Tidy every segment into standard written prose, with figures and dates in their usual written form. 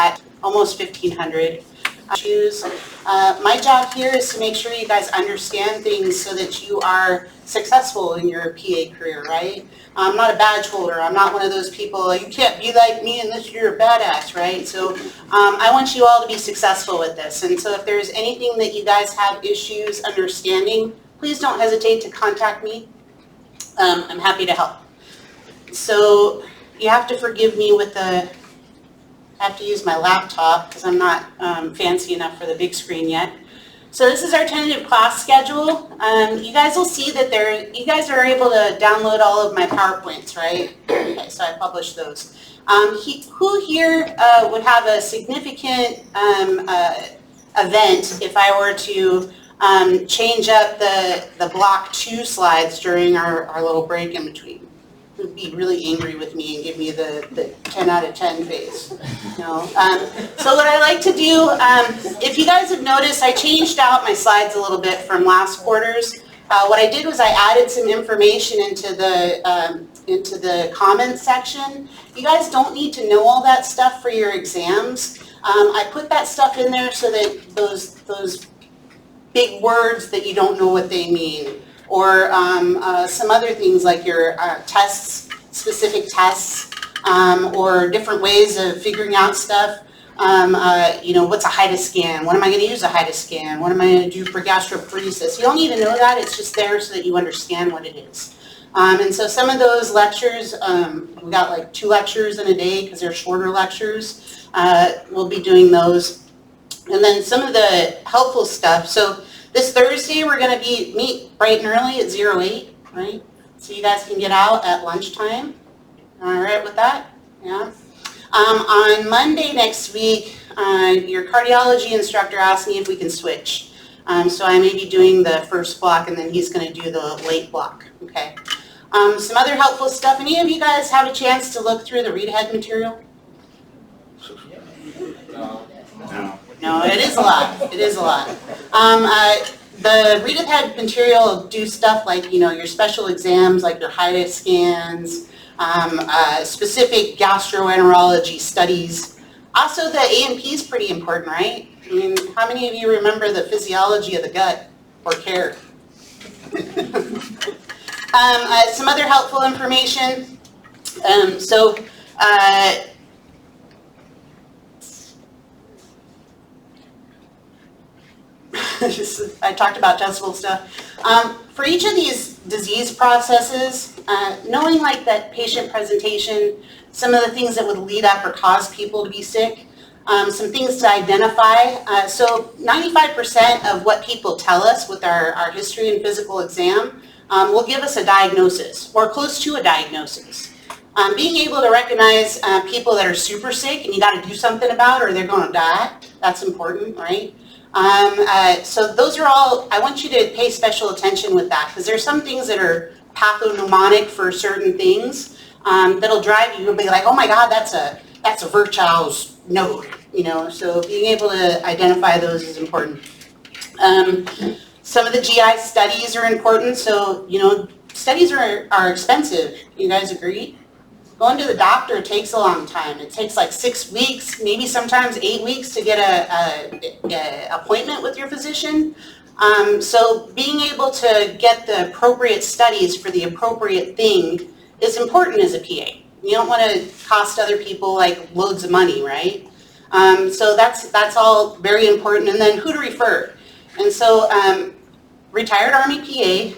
at almost 1,500 issues. My job here is to make sure you guys understand things so that you are successful in your PA career, right? I'm not a badge holder. I'm not one of those people, you can't be like me unless you're a badass, right? So I want you all to be successful with this. And so if there's anything that you guys have issues understanding, please don't hesitate to contact me. I'm happy to help. So you have to forgive me with I have to use my laptop because I'm not fancy enough for the big screen yet. So this is our tentative class schedule. You guys will see that you guys are able to download all of my PowerPoints, right? Okay, so I published those. Who here would have a significant event if I were to change up the block 2 slides during our little break in between? Would be really angry with me and give me the 10 out of 10 face. No. So what I like to do, if you guys have noticed, I changed out my slides a little bit from last quarter's. What I did was I added some information into the comments section. You guys don't need to know all that stuff for your exams. I put that stuff in there so that those big words that you don't know what they mean, or some other things like your tests, specific tests, or different ways of figuring out stuff. What's a HIDA scan? What am I going to use a HIDA scan? What am I going to do for gastroparesis? You don't need to know that. It's just there so that you understand what it is. And so some of those lectures, we got like 2 lectures in a day because they're shorter lectures. We'll be doing those. And then some of the helpful stuff. So this Thursday, we're going to meet bright and early at 08, right? So you guys can get out at lunchtime. All right with that? Yeah. On Monday next week, your cardiology instructor asked me if we can switch. So I may be doing the first block, and then he's going to do the late block. Okay. Some other helpful stuff. Any of you guys have a chance to look through the read-ahead material? No, it is a lot. It is a lot. The read-ahead material will do stuff like, your special exams, like your HIDA scans, specific gastroenterology studies. Also, the A&P is pretty important, right? I mean, how many of you remember the physiology of the gut or care? Some other helpful information. I talked about testable stuff. For each of these disease processes, knowing like that patient presentation, some of the things that would lead up or cause people to be sick, some things to identify. So 95% of what people tell us with our history and physical exam will give us a diagnosis or close to a diagnosis. Being able to recognize people that are super sick and you got to do something about or they're going to die, that's important, right? So those are all, I want you to pay special attention with that because there's some things that are pathognomonic for certain things that'll drive you. You'll be like, oh my God, that's a Virchow's node, so being able to identify those is important. Some of the GI studies are important. So, studies are expensive. You guys agree? Going to the doctor takes a long time. It takes like 6 weeks, maybe sometimes 8 weeks to get a appointment with your physician. So being able to get the appropriate studies for the appropriate thing is important as a PA. You don't want to cost other people like loads of money, right? So that's all very important. And then who to refer. And so retired Army PA,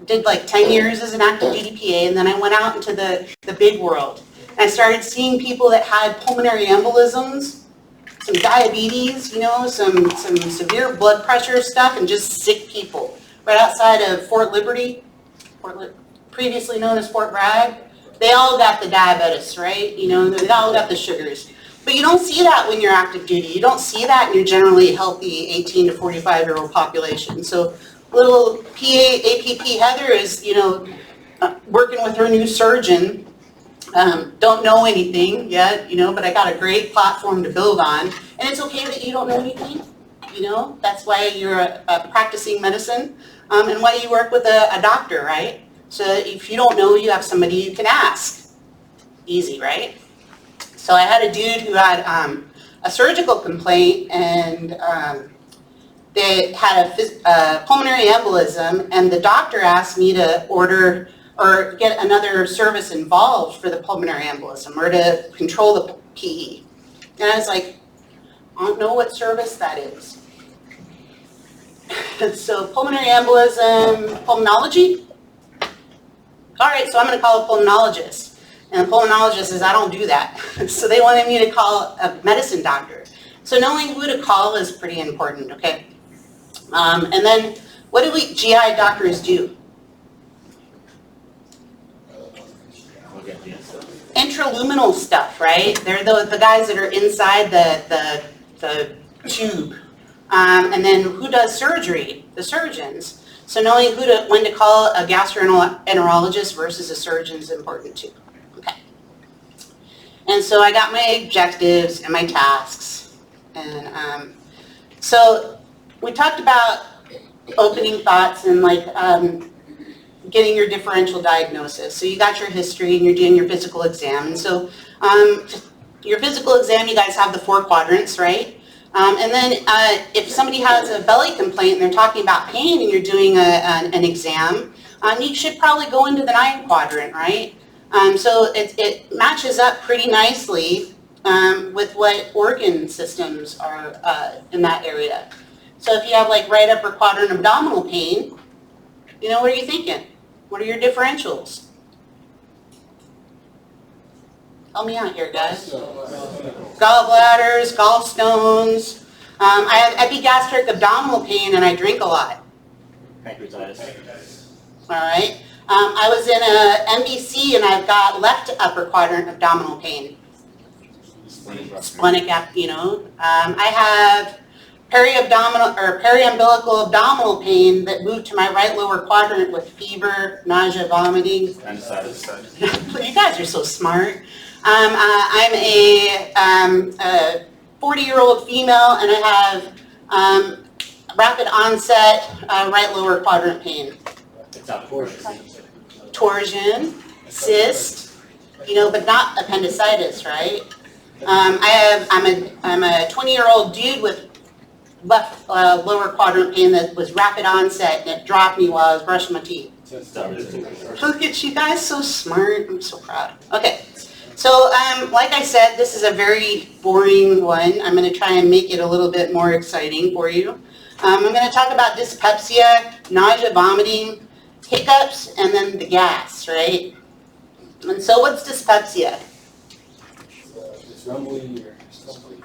did like 10 years as an active duty PA, and then I went out into the big world. And I started seeing people that had pulmonary embolisms, some diabetes, some severe blood pressure stuff, and just sick people. Right outside of Fort Liberty, previously known as Fort Bragg, they all got the diabetes, right? They all got the sugars. But you don't see that when you're active duty. You don't see that in your generally healthy 18 to 45-year-old population. So little APP Heather is, working with her new surgeon. Don't know anything yet, but I got a great platform to build on. And it's okay that you don't know anything. That's why you're a practicing medicine and why you work with a doctor, right? So if you don't know, you have somebody you can ask. Easy, right? So I had a dude who had a surgical complaint, and they had a pulmonary embolism, and the doctor asked me to order or get another service involved for the pulmonary embolism or to control the PE. And I was like, I don't know what service that is. So pulmonary embolism, pulmonology? All right, so I'm going to call a pulmonologist. And the pulmonologist says, I don't do that. So they wanted me to call a medicine doctor. So knowing who to call is pretty important, okay? And then what do we GI doctors do? Intraluminal stuff, right? They're the guys that are inside the tube. And then who does surgery? The surgeons. So knowing when to call a gastroenterologist versus a surgeon is important too. Okay. And so I got my objectives and my tasks. And so we talked about opening thoughts and like getting your differential diagnosis. So you got your history and you're doing your physical exam. And so your physical exam, you guys have the 4 quadrants, right? And then if somebody has a belly complaint and they're talking about pain and you're doing an exam, you should probably go into the 9 quadrant, right? So it matches up pretty nicely with what organ systems are in that area. So if you have like right upper quadrant abdominal pain, you know, what are you thinking? What are your differentials? Help me out here, guys. Gallbladders, gallstones. I have epigastric abdominal pain and I drink a lot. Pancreatitis. All right. I was in a MBC and I've got left upper quadrant abdominal pain. Splenic, you know. I have periumbilical abdominal pain that moved to my right lower quadrant with fever, nausea, vomiting. You guys are so smart. I'm a 40-year-old female and I have rapid onset right lower quadrant pain. Torsion, cyst, you know, but not appendicitis, right? I'm a 20-year-old dude with left lower quadrant pain that was rapid onset and it dropped me while I was brushing my teeth. Look at you guys, so smart. I'm so proud. Okay, so like I said, this is a very boring one. I'm going to try and make it a little bit more exciting for you. I'm going to talk about dyspepsia, nausea, vomiting, hiccups, and then the gas, right? And so what's dyspepsia? It's rumbling or something.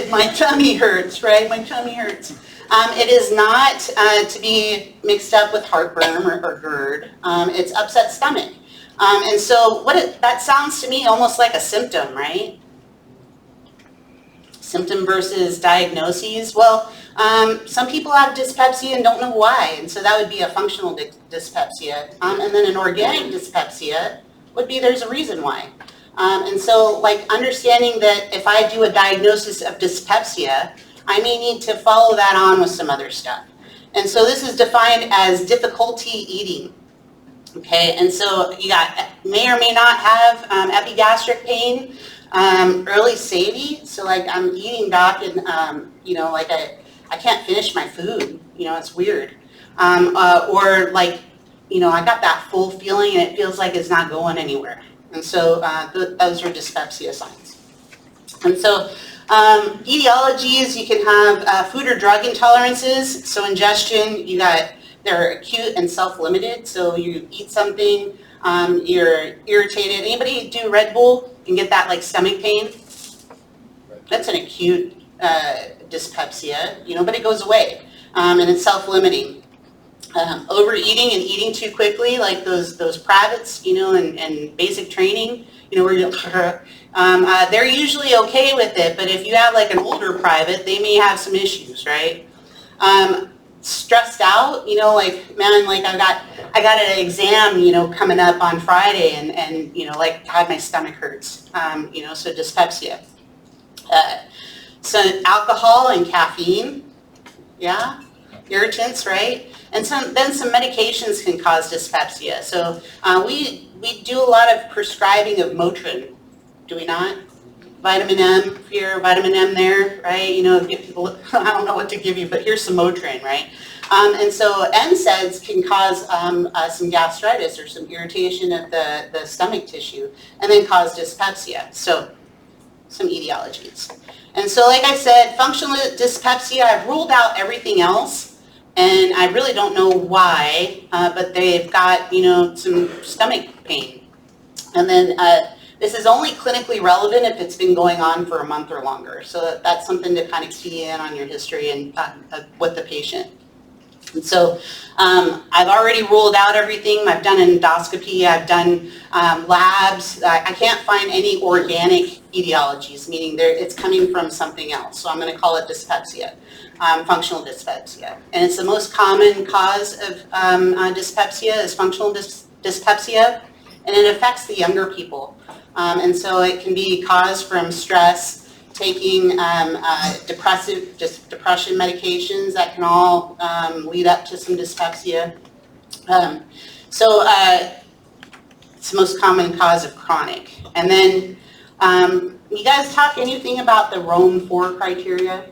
My tummy hurts, right? My tummy hurts. It is not to be mixed up with heartburn or GERD. It's upset stomach. And so that sounds to me almost like a symptom, right? Symptom versus diagnoses. Well, some people have dyspepsia and don't know why, and so that would be a functional dyspepsia. And then an organic dyspepsia would be there's a reason why. And so, like, understanding that if I do a diagnosis of dyspepsia, I may need to follow that on with some other stuff. And so this is defined as difficulty eating. Okay, and so you may or may not have epigastric pain, early SAVI. So like I'm eating, doc, and you know, like I can't finish my food. You know, it's weird. Or like, you know, I got that full feeling and it feels like it's not going anywhere. And so those are dyspepsia signs. And so etiologies, you can have food or drug intolerances. So ingestion, they're acute and self-limited. So you eat something, you're irritated. Anybody do Red Bull and get that like stomach pain? That's an acute dyspepsia, you know, but it goes away. And it's self-limiting. Overeating and eating too quickly, like those privates, you know, and basic training, you know, where you they're usually okay with it, but if you have like an older private, they may have some issues, right? Stressed out, you know, like, man, like I got an exam, you know, coming up on Friday, and you know, like had my stomach hurts, you know, so dyspepsia. So alcohol and caffeine, yeah, irritants, right? And then some medications can cause dyspepsia. So we do a lot of prescribing of Motrin, do we not? vitamin M here, vitamin M there, right? You know, give people, I don't know what to give you, but here's some Motrin, right? And so NSAIDs can cause some gastritis or some irritation of the stomach tissue and then cause dyspepsia. So some etiologies. And so like I said, functional dyspepsia, I've ruled out everything else, and I really don't know why, but they've got, you know, some stomach pain. And then this is only clinically relevant if it's been going on for a month or longer. So that's something to kind of key in on your history and with the patient. And so I've already ruled out everything. I've done endoscopy, I've done labs. I can't find any organic etiologies, meaning it's coming from something else. So I'm going to call it dyspepsia, functional dyspepsia. And it's the most common cause of dyspepsia is functional dyspepsia, and it affects the younger people. And so it can be caused from stress, taking depression medications that can all lead up to some dyspepsia. So it's the most common cause of chronic. And then you guys talk anything about the Rome-4 criteria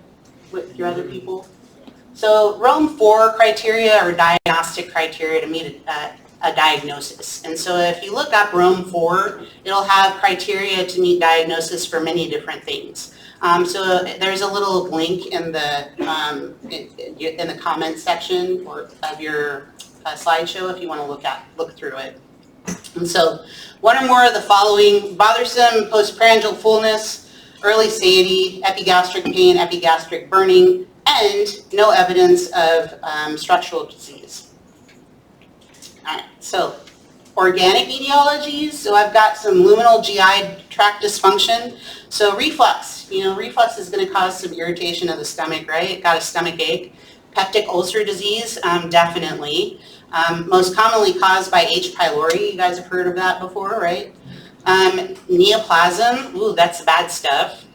with your other people? So Rome-4 criteria are diagnostic criteria to meet a diagnosis. And so if you look up Rome-4, it'll have criteria to meet diagnosis for many different things. So there's a little link in the comment section of your slideshow if you want to look through it. And so one or more of the following: bothersome postprandial fullness, early satiety, epigastric pain, epigastric burning, and no evidence of structural disease. All right, so organic etiologies. So I've got some luminal GI tract dysfunction. So reflux, you know, reflux is going to cause some irritation of the stomach, right? Got a stomach ache. Peptic ulcer disease, definitely. Most commonly caused by H. pylori. You guys have heard of that before, right? Neoplasm, ooh, that's the bad stuff.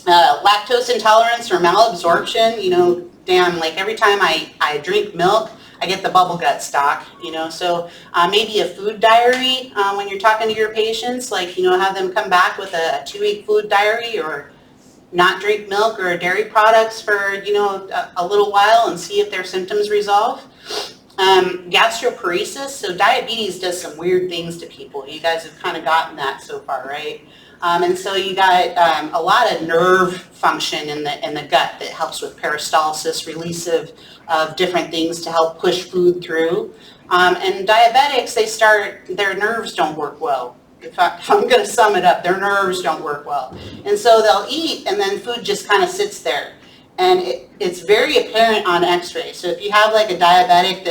Lactose intolerance or malabsorption, you know, damn, like every time I drink milk, I get the bubble gut stock, you know, so maybe a food diary when you're talking to your patients, like, you know, have them come back with a 2-week food diary, or not drink milk or dairy products for, you know, a little while and see if their symptoms resolve. Gastroparesis, so diabetes does some weird things to people. You guys have kind of gotten that so far, right? And so you got a lot of nerve function in the gut that helps with peristalsis, release of different things to help push food through. And diabetics, their nerves don't work well. In fact, I'm going to sum it up, their nerves don't work well. And so they'll eat and then food just kind of sits there. And it's very apparent on x-ray. So if you have like a diabetic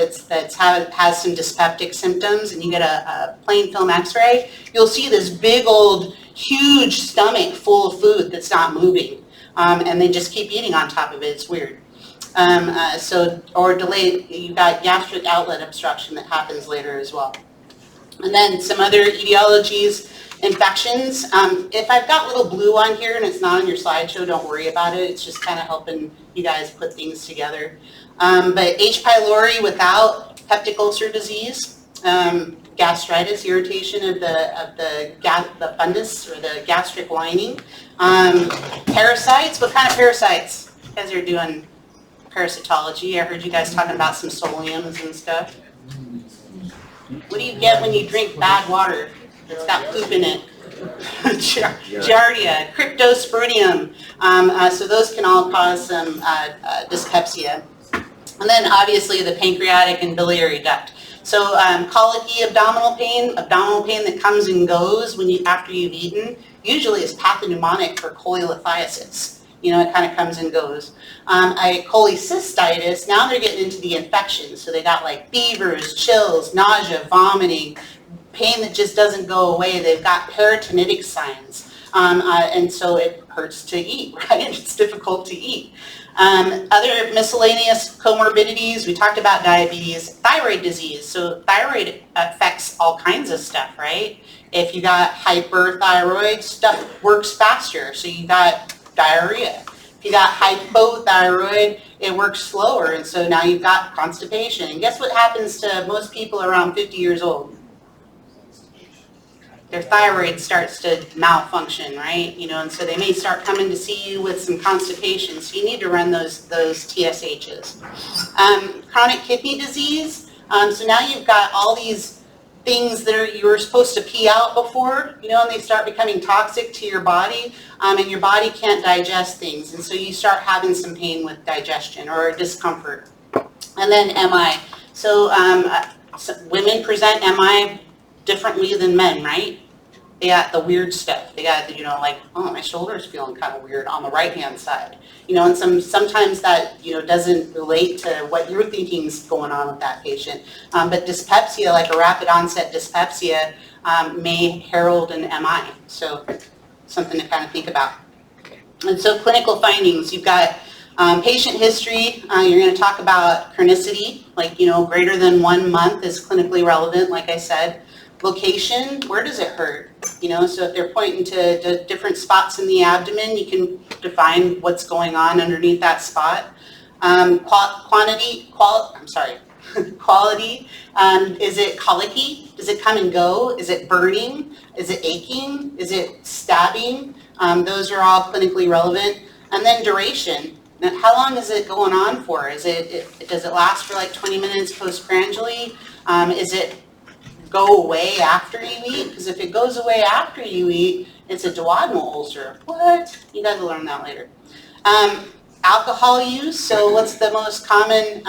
has some dyspeptic symptoms and you get a plain film x-ray, you'll see this big old huge stomach full of food that's not moving. And they just keep eating on top of it. It's weird. Or delayed, you've got gastric outlet obstruction that happens later as well. And then some other etiologies, infections. If I've got little blue on here and it's not on your slideshow, don't worry about it. It's just kind of helping you guys put things together. But H. pylori without peptic ulcer disease, gastritis, irritation of the fundus or the gastric lining. Parasites, what kind of parasites? You guys are doing parasitology. I heard you guys talking about some soliums and stuff. What do you get when you drink bad water? It's got poop in it. Giardia, cryptosporidium. So those can all cause some dyspepsia. And then obviously the pancreatic and biliary duct. So colicky abdominal pain that comes and goes after you've eaten, usually is pathognomonic for cholelithiasis. You know, it kind of comes and goes. Cholecystitis, now they're getting into the infections. So they got like fevers, chills, nausea, vomiting, pain that just doesn't go away. They've got peritonitic signs. And so it hurts to eat, right? It's difficult to eat. Other miscellaneous comorbidities, we talked about diabetes, thyroid disease. So thyroid affects all kinds of stuff, right? If you got hyperthyroid, stuff works faster. So you got diarrhea. If you got hypothyroid, it works slower, and so now you've got constipation. And guess what happens to most people around 50 years old? their thyroid starts to malfunction, right? You know, and so they may start coming to see you with some constipation. So you need to run those TSHs. Chronic kidney disease. So now you've got all these things that you were supposed to pee out before, you know, and they start becoming toxic to your body, and your body can't digest things. And so you start having some pain with digestion or discomfort. And then MI. So women present MI differently than men, right? They got the weird stuff. They got, you know, like, oh, my shoulder's feeling kind of weird on the right-hand side. You know, and sometimes that, you know, doesn't relate to what you're thinking is going on with that patient. But dyspepsia, like a rapid onset dyspepsia, may herald an MI. So something to kind of think about. And so clinical findings, you've got patient history. You're going to talk about chronicity, like, you know, greater than 1 month is clinically relevant, like I said. Location, where does it hurt? You know, so if they're pointing to different spots in the abdomen, you can define what's going on underneath that spot. Quality, is it colicky? Does it come and go? Is it burning? Is it aching? Is it stabbing? Those are all clinically relevant. And then duration. Now, how long is it going on for? Does it last for like 20 minutes postprandially? Is it go away after you eat? Because if it goes away after you eat, it's a duodenal ulcer. What? You guys will learn that later. Alcohol use. So what's the most common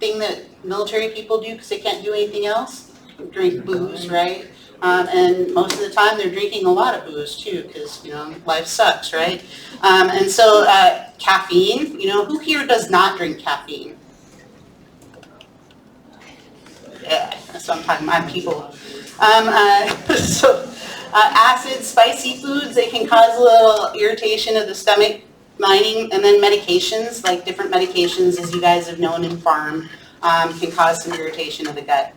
thing that military people do because they can't do anything else? Drink booze, right? And most of the time they're drinking a lot of booze too because, you know, life sucks, right? And so caffeine, you know, who here does not drink caffeine? Yeah, that's what I'm talking about, people. Acid, spicy foods, they can cause a little irritation of the stomach lining, and then medications, like different medications, as you guys have known in pharm, can cause some irritation of the gut.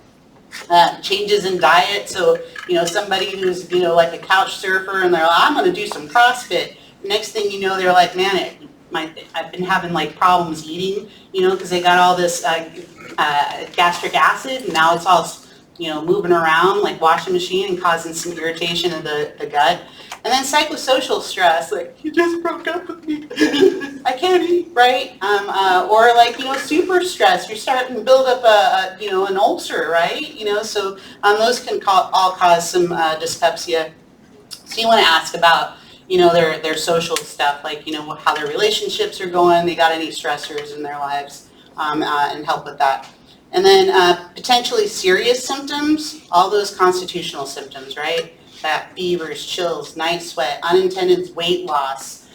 Changes in diet, so, you know, somebody who's, you know, like a couch surfer, and they're like, I'm going to do some CrossFit. Next thing you know, they're like, man, I've been having like problems eating, you know, because they got all this gastric acid, and now it's all, you know, moving around like washing machine and causing some irritation of the gut. And then psychosocial stress, like, you just broke up with me, I can't eat, right? Or like, you know, super stress, you're starting to build up you know, an ulcer, right? You know, so those can all cause some dyspepsia. So you want to ask about, you know, their social stuff, like, you know, how their relationships are going, they got any stressors in their lives, and help with that. And then potentially serious symptoms, all those constitutional symptoms, right? That fevers, chills, night sweat, unintended weight loss,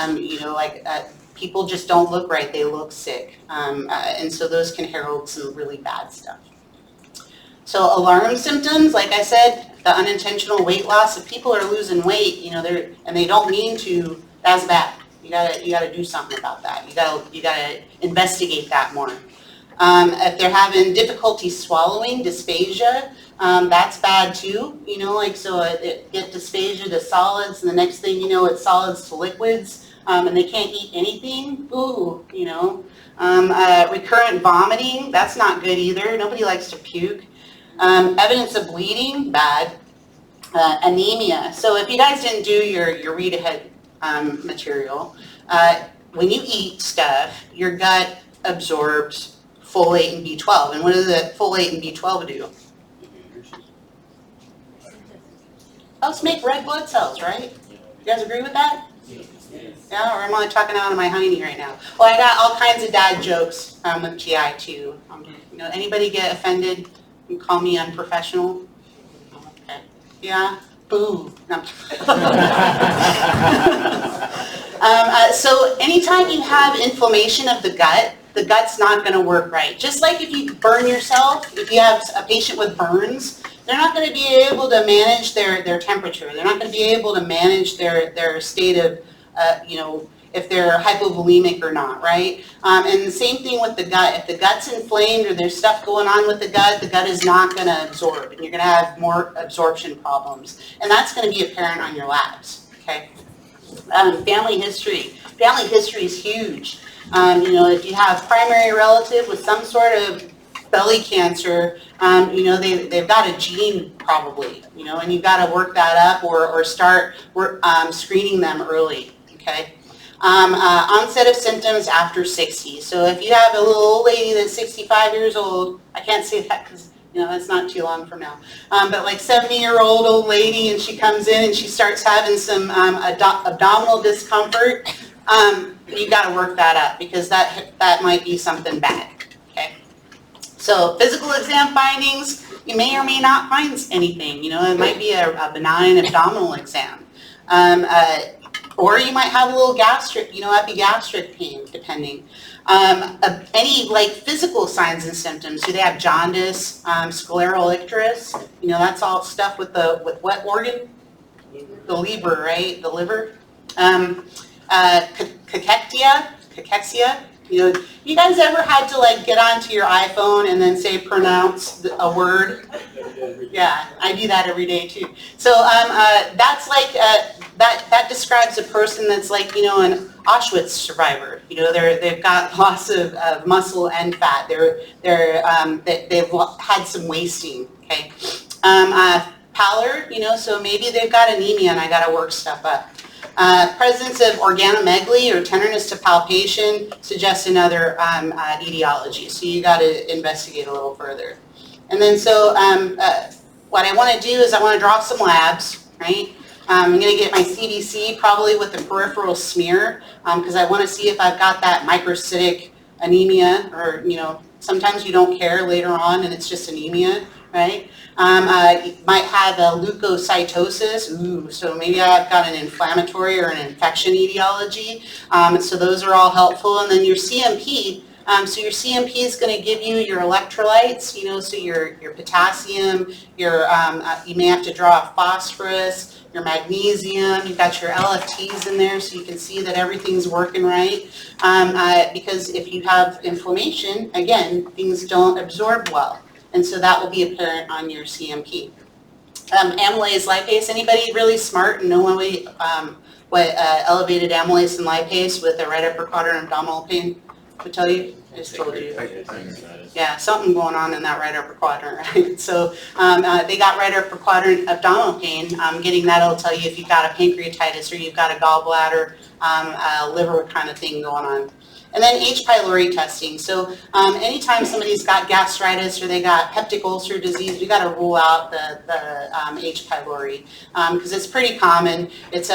you know, like people just don't look right, they look sick. And so those can herald some really bad stuff. So alarm symptoms, like I said, the unintentional weight loss, if people are losing weight, you know, and they don't mean to, that's bad. You gotta do something about that. You gotta investigate that more. If they're having difficulty swallowing, dysphagia, that's bad too. You know, like, so it get dysphagia to solids, and the next thing you know, it's solids to liquids, and they can't eat anything. Ooh, you know. Recurrent vomiting, that's not good either. Nobody likes to puke. Evidence of bleeding, bad. Anemia. So if you guys didn't do your read ahead material, when you eat stuff, your gut absorbs folate and B12. And what does the folate and B12 do? Helps make red blood cells, right? You guys agree with that? Yeah, or I'm only talking out of my hiney right now. Well, I got all kinds of dad jokes with GI too. You know, anybody get offended and call me unprofessional? Okay. Yeah? Boo. No. So anytime you have inflammation of the gut's not going to work right. Just like if you burn yourself, if you have a patient with burns, they're not going to be able to manage their temperature. They're not going to be able to manage their state of, you know, if they're hypovolemic or not, right? And the same thing with the gut. If the gut's inflamed or there's stuff going on with the gut is not going to absorb, and you're going to have more absorption problems. And that's going to be apparent on your labs, okay? Family history. Family history is huge. You know, if you have primary relative with some sort of belly cancer, you know, they've got a gene probably, you know, and you've got to work that up or start screening them early, okay? Onset of symptoms after 60. So if you have a little old lady that's 65 years old, I can't say that because, you know, that's not too long from now, but like 70-year-old old lady, and she comes in and she starts having some abdominal discomfort, you got to work that up because that might be something bad, okay? So physical exam findings, you may or may not find anything. You know, it might be a benign abdominal exam. Or you might have a little gastric, you know, epigastric pain, depending. Any like physical signs and symptoms, do they have jaundice, scleral icterus? You know, that's all stuff with what organ? The liver, right? The liver. Cachexia. You know, you guys ever had to like get onto your iPhone and then say pronounce a word? Yeah, I do that every day too. So that's like that describes a person that's like, you know, an Auschwitz survivor. You know, they've got loss of muscle and fat. They've had some wasting. Okay, pallor. You know, so maybe they've got anemia and I got to work stuff up. Presence of organomegaly or tenderness to palpation suggests another etiology, so you got to investigate a little further. And then so what I want to do is I want to draw some labs, right? I'm going to get my CBC probably with the peripheral smear because I want to see if I've got that microcytic anemia, or, you know, sometimes you don't care later on and it's just anemia, right? You might have a leukocytosis. Ooh, so maybe I've got an inflammatory or an infection etiology. So those are all helpful. And then your CMP. So your CMP is going to give you your electrolytes. You know, so your potassium. You may have to draw a phosphorus. Your magnesium. You've got your LFTs in there, so you can see that everything's working right. Because if you have inflammation, again, things don't absorb well. And so that will be apparent on your CMP. Amylase lipase, anybody really smart and know what elevated amylase and lipase with a right upper quadrant abdominal pain would tell you? I just told you. Yeah, something going on in that right upper quadrant, right? So they got right upper quadrant abdominal pain. Getting that will tell you if you've got a pancreatitis or you've got a gallbladder, liver kind of thing going on. And then H. pylori testing. So anytime somebody's got gastritis or they got peptic ulcer disease, we got to rule out the H. pylori because it's pretty common. It's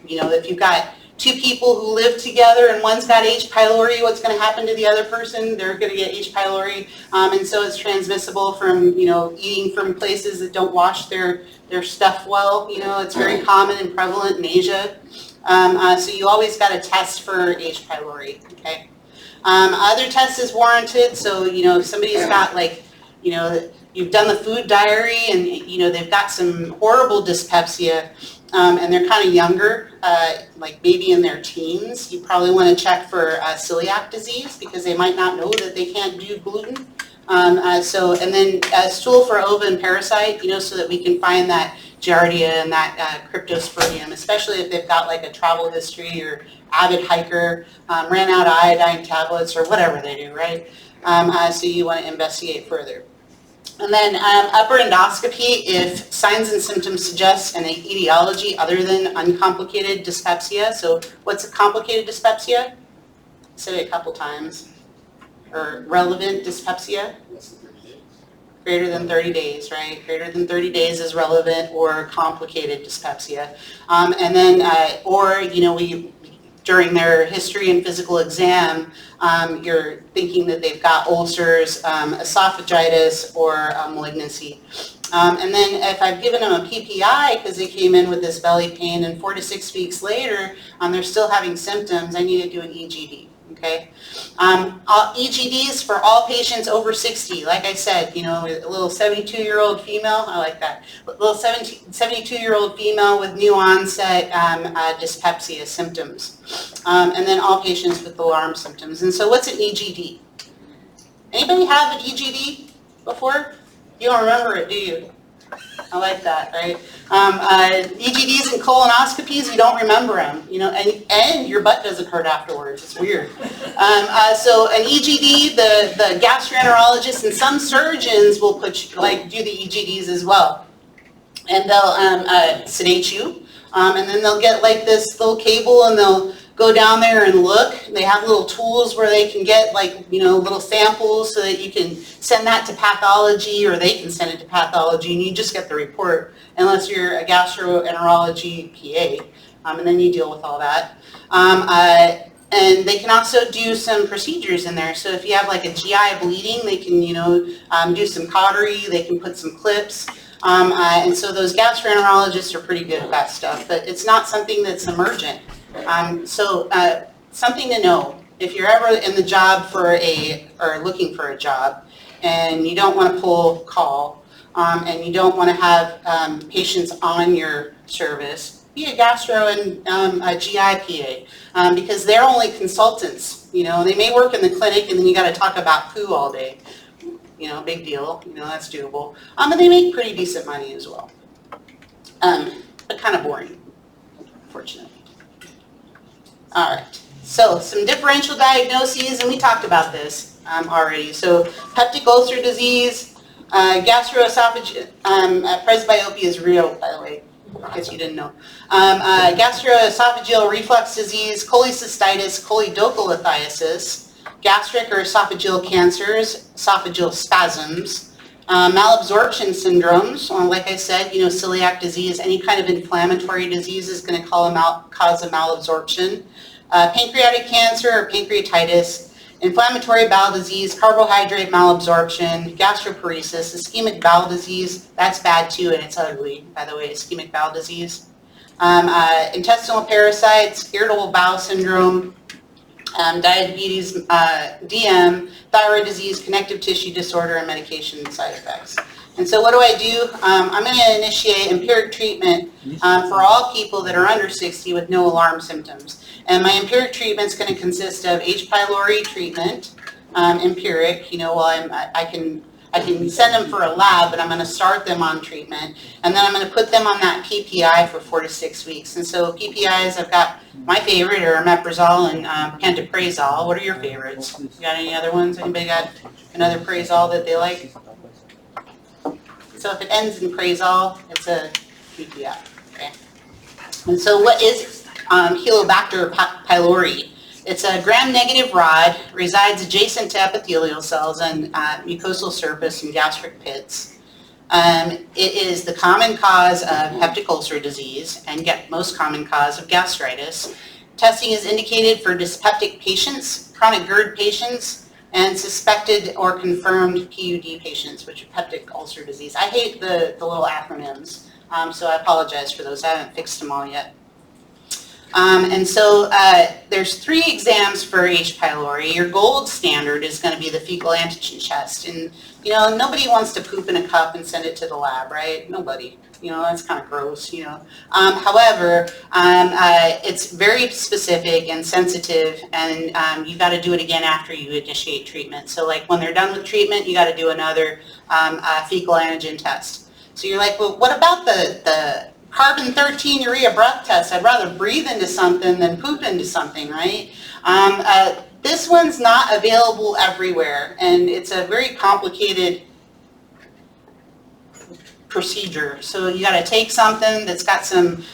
you know, if you've got two people who live together and one's got H. pylori, what's going to happen to the other person? They're going to get H. pylori, and so it's transmissible from, you know, eating from places that don't wash their stuff well. You know, it's very common and prevalent in Asia. So you always got to test for H. pylori, okay? Other tests is warranted, so, you know, if somebody's got like, you know, you've done the food diary and, you know, they've got some horrible dyspepsia and they're kind of younger, like maybe in their teens, you probably want to check for celiac disease because they might not know that they can't do gluten. And then stool for ova and parasite, you know, so that we can find that Giardia and that cryptosporidium, especially if they've got like a travel history or avid hiker, ran out of iodine tablets or whatever they do, right? So you want to investigate further. And then upper endoscopy, if signs and symptoms suggest an etiology other than uncomplicated dyspepsia. So what's a complicated dyspepsia? I said it a couple times. Or relevant dyspepsia? Greater than 30 days, right? Greater than 30 days is relevant or complicated dyspepsia. And then, or, you know, during their history and physical exam, you're thinking that they've got ulcers, esophagitis, or malignancy. And then if I've given them a PPI because they came in with this belly pain and 4 to 6 weeks later, they're still having symptoms, I need to do an EGD. Okay, EGDs for all patients over 60. Like I said, you know, a little 72-year-old female, I like that. A little 72-year-old female with new onset dyspepsia symptoms. And then all patients with alarm symptoms. And so what's an EGD? Anybody have an EGD before? You don't remember it, do you? I like that, right? EGDs and colonoscopies, you don't remember them, you know, and your butt doesn't hurt afterwards. It's weird. So an EGD, the gastroenterologist and some surgeons will put you, like do the EGDs as well, and they'll sedate you, and then they'll get like this little cable and they'll go down there and look. They have little tools where they can get like, you know, little samples so that you can send that to pathology, or they can send it to pathology, and you just get the report unless you're a gastroenterology PA, and then you deal with all that. And they can also do some procedures in there. So if you have like a GI bleeding, they can, you know, do some cautery, they can put some clips. And so those gastroenterologists are pretty good at that stuff, but it's not something that's emergent. Something to know, if you're ever in the job or looking for a job, and you don't want to pull call, and you don't want to have patients on your service, be a gastro and a GI PA, because they're only consultants. You know, they may work in the clinic, and then you got to talk about poo all day. You know, big deal. You know, that's doable. And they make pretty decent money as well, but kind of boring, unfortunately. All right, so some differential diagnoses, and we talked about this already. So peptic ulcer disease, gastroesophageal, presbyopia is real, by the way, in case you didn't know. Gastroesophageal reflux disease, cholecystitis, choledocholithiasis, gastric or esophageal cancers, esophageal spasms, malabsorption syndromes, like I said, you know, celiac disease, any kind of inflammatory disease is going to cause a malabsorption. Pancreatic cancer or pancreatitis, inflammatory bowel disease, carbohydrate malabsorption, gastroparesis, ischemic bowel disease, that's bad too, and it's ugly, by the way, ischemic bowel disease. Intestinal parasites, irritable bowel syndrome, diabetes, DM, thyroid disease, connective tissue disorder, and medication side effects. And so what do? I'm going to initiate empiric treatment for all people that are under 60 with no alarm symptoms. And my empiric treatment is going to consist of H. pylori treatment, empiric, you know, while I can send them for a lab, but I'm going to start them on treatment. And then I'm going to put them on that PPI for 4 to 6 weeks. And so PPIs, I've got my favorite are omeprazole and pantoprazole. What are your favorites? You got any other ones? Anybody got another prazole that they like? So if it ends in prazole, it's a PPI. Okay. And so what is Helicobacter pylori? It's a gram-negative rod, resides adjacent to epithelial cells and mucosal surface and gastric pits. It is the common cause of peptic ulcer disease and most common cause of gastritis. Testing is indicated for dyspeptic patients, chronic GERD patients, and suspected or confirmed PUD patients, which are peptic ulcer disease. I hate the little acronyms, so I apologize for those. I haven't fixed them all yet. And so there's 3 exams for H. pylori. Your gold standard is going to be the fecal antigen test. And, you know, nobody wants to poop in a cup and send it to the lab, right? Nobody. You know, that's kind of gross, you know. However, it's very specific and sensitive, and you got to do it again after you initiate treatment. So, like, when they're done with treatment, you got to do another fecal antigen test. So you're like, well, what about the carbon-13 urea breath test? I'd rather breathe into something than poop into something, right? This one's not available everywhere, and it's a very complicated procedure. So you got to take something that's got some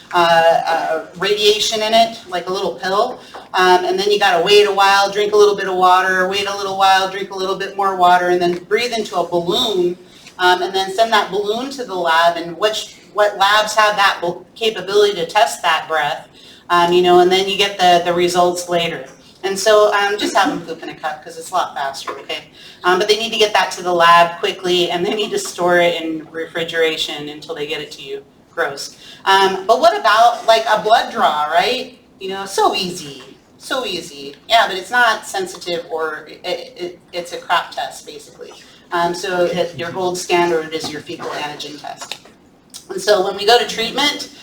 radiation in it, like a little pill, and then you got to wait a while, drink a little bit of water, wait a little while, drink a little bit more water, and then breathe into a balloon, and then send that balloon to the lab. And what labs have that capability to test that breath, you know, and then you get the results later. And so just have them poop in a cup because it's a lot faster, okay? But they need to get that to the lab quickly, and they need to store it in refrigeration until they get it to you. Gross. But what about like a blood draw, right? You know, so easy. So easy. Yeah, but it's not sensitive, or it's a crap test, basically. So your gold standard is your fecal antigen test. And so when we go to treatment,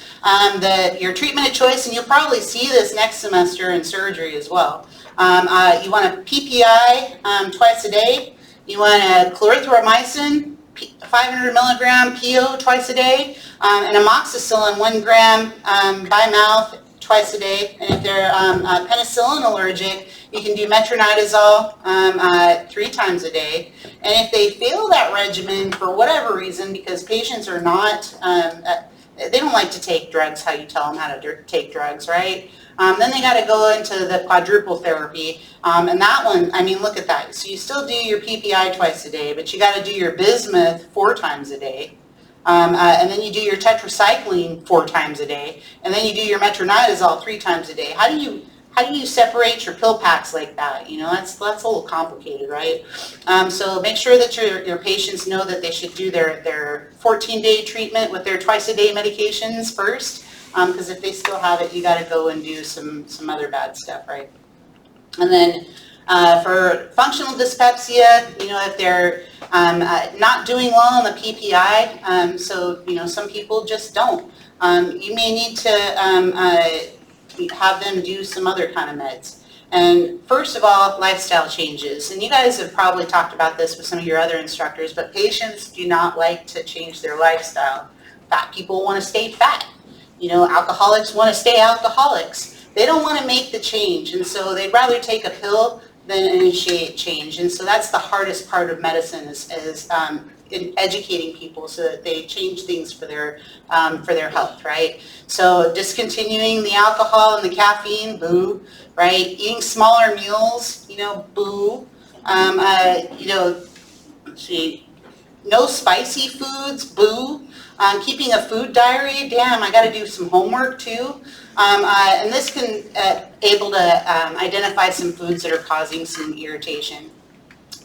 your treatment of choice, and you'll probably see this next semester in surgery as well. You want a PPI twice a day. You want a clarithromycin, 500 milligram PO twice a day, and amoxicillin 1 gram by mouth twice a day. And if they're penicillin allergic, you can do metronidazole 3 times a day. And if they fail that regimen for whatever reason, because patients are not, they don't like to take drugs how you tell them how to take drugs, right? Then they got to go into the quadruple therapy, and that one, I mean, look at that. So you still do your PPI twice a day, but you got to do your bismuth 4 times a day, and then you do your tetracycline 4 times a day, and then you do your metronidazole 3 times a day. How do you separate your pill packs like that? You know, that's a little complicated, right? So make sure that your patients know that they should do their 14-day treatment with their twice-a-day medications first. Because if they still have it, you got to go and do some other bad stuff, right? And then for functional dyspepsia, you know, if they're not doing well on the PPI, so, you know, some people just don't. You may need to have them do some other kind of meds. And first of all, lifestyle changes. And you guys have probably talked about this with some of your other instructors, but patients do not like to change their lifestyle. Fat people want to stay fat. You know, alcoholics want to stay alcoholics. They don't want to make the change, and so they'd rather take a pill than initiate change. And so that's the hardest part of medicine is in educating people so that they change things for their health, right? So discontinuing the alcohol and the caffeine, boo, right? Eating smaller meals, you know, boo. You know, let's see, no spicy foods, boo. Keeping a food diary, damn, I got to do some homework too. And this can able to identify some foods that are causing some irritation.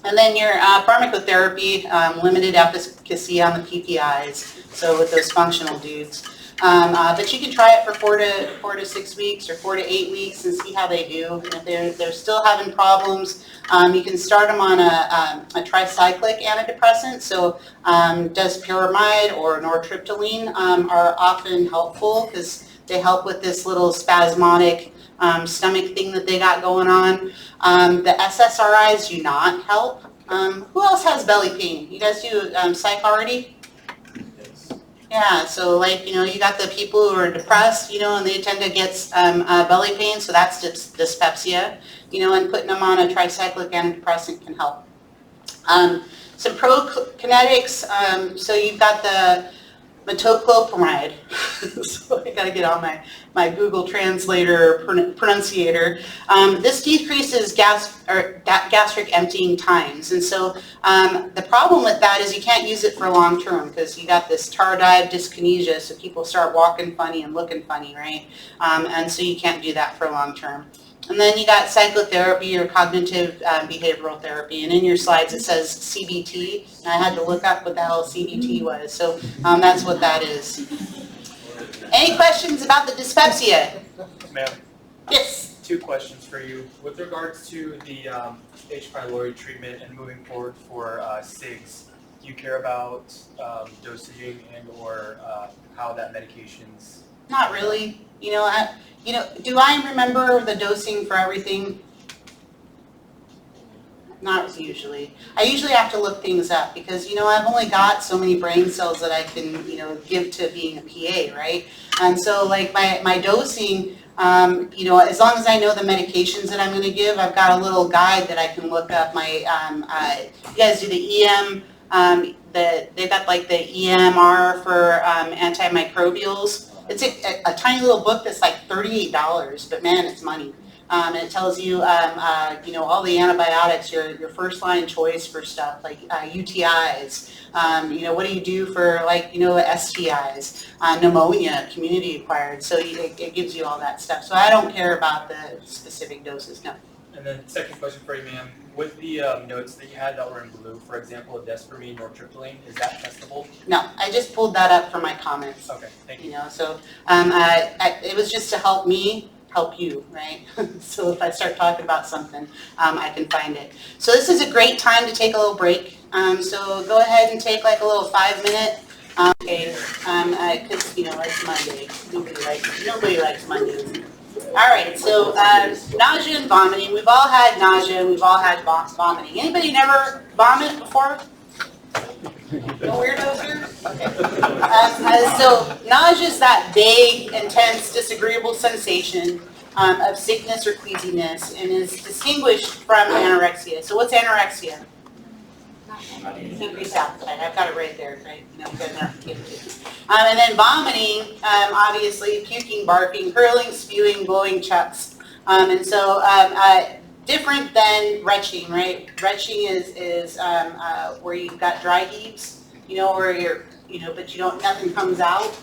And then your pharmacotherapy, limited efficacy on the PPIs, so with those functional dudes. But you can try it for 4 to 6 weeks or 4 to 8 weeks and see how they do. And if they're still having problems, you can start them on a tricyclic antidepressant. So desipramide or nortriptyline are often helpful because they help with this little spasmodic stomach thing that they got going on. The SSRIs do not help. Who else has belly pain? You guys do psych already? Yeah, so like, you know, you got the people who are depressed, you know, and they tend to get belly pain, so that's dyspepsia, you know, and putting them on a tricyclic antidepressant can help. Some prokinetics, so you've got the metoclopramide, so I gotta get on my Google Translator pronunciator. This decreases gastric emptying times, and so the problem with that is you can't use it for long term because you got this tardive dyskinesia, so people start walking funny and looking funny, right? And so you can't do that for long term. And then you got psychotherapy or cognitive behavioral therapy, and in your slides it says CBT, and I had to look up what the hell CBT was, so that's what that is. Any questions about the dyspepsia? Ma'am? Yes? 2 questions for you. With regards to the H. pylori treatment and moving forward for SIGs, do you care about dosaging and or how that medication's? Not really. You know, do I remember the dosing for everything? Not usually. I usually have to look things up because, you know, I've only got so many brain cells that I can, you know, give to being a PA, right? And so, like, my dosing, you know, as long as I know the medications that I'm going to give, I've got a little guide that I can look up. You guys do the EM, they've got, like, the EMR for antimicrobials. It's a tiny little book that's like $38, but man, it's money. And it tells you, you know, all the antibiotics, your first line choice for stuff like UTIs. You know, what do you do for, like, you know, STIs, pneumonia, community acquired. So it gives you all that stuff. So I don't care about the specific doses, no. And then second question for you, ma'am. With the notes that you had that were in blue, for example, desipramine or triptyline, is that testable? No, I just pulled that up for my comments. Okay, thank you. You know, so it was just to help me help you, right? So if I start talking about something, I can find it. So this is a great time to take a little break. So go ahead and take like a little 5-minute. Okay, because you know it's Monday. Nobody likes Mondays. All right, so nausea and vomiting. We've all had nausea and we've all had vomiting. Anybody never vomit before? No weirdos here? Okay. So nausea is that vague, intense, disagreeable sensation of sickness or queasiness and is distinguished from anorexia. So what's anorexia? Increased appetite. I've got it right there, right? You know, you guys aren't kidding. And then vomiting, obviously, puking, barfing, hurling, spewing, blowing chucks. And so different than retching, right? Retching is where you've got dry heaves, you know, where you're, you know, but you don't, nothing comes out.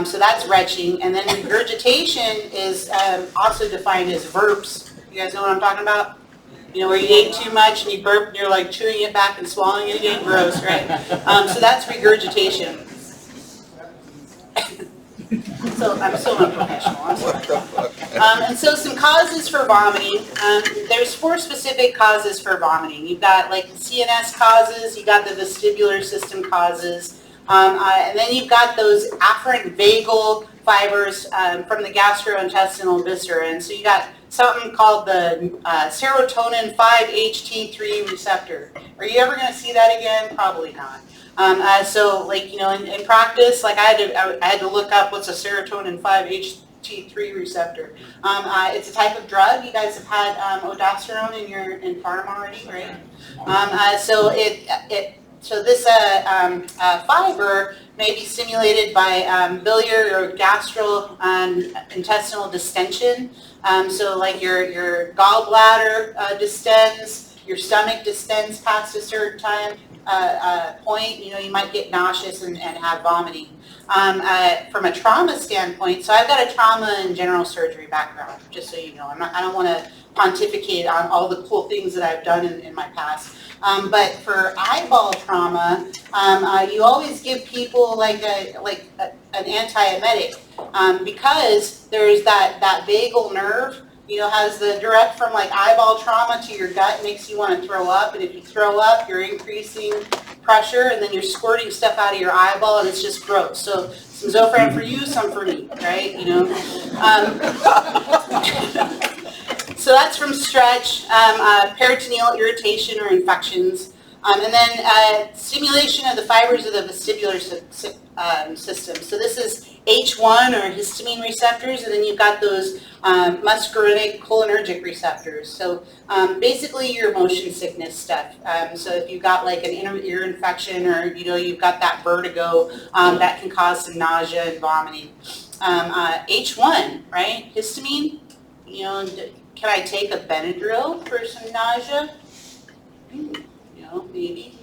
So that's retching. And then regurgitation is also defined as burps. You guys know what I'm talking about? You know, where you ate too much and you burp and you're like chewing it back and swallowing it again. Gross, right? So that's regurgitation. So I'm still not professional. I'm sorry. And so some causes for vomiting. There's 4 specific causes for vomiting. You've got like the CNS causes, you got the vestibular system causes, and then you've got those afferent vagal fibers from the gastrointestinal viscera. And so you got something called the serotonin 5-HT3 receptor. Are you ever going to see that again? Probably not. So, like, you know, in practice, like I had to look up what's a serotonin 5-HT3 receptor. It's a type of drug. You guys have had aldosterone in pharma already, right? So this fiber may be stimulated by biliary or gastrointestinal distension. So like your gallbladder distends, your stomach distends past a certain time point, you know, you might get nauseous and have vomiting. From a trauma standpoint, so I've got a trauma and general surgery background, just so you know. I don't want to pontificate on all the cool things that I've done in my past. But for eyeball trauma, you always give people like an antiemetic because there's that vagal nerve, you know, has the direct from like eyeball trauma to your gut, makes you want to throw up. And if you throw up, you're increasing pressure and then you're squirting stuff out of your eyeball and it's just gross. So some Zofran for you, some for me, right? You know. So that's from stretch, peritoneal irritation or infections, and then stimulation of the fibers of the vestibular system. So this is H1 or histamine receptors, and then you've got those muscarinic cholinergic receptors. So basically your motion sickness stuff. So if you've got like an ear infection or, you know, you've got that vertigo, that can cause some nausea and vomiting. H1, right? Histamine, you know, can I take a Benadryl for some nausea? You know, maybe.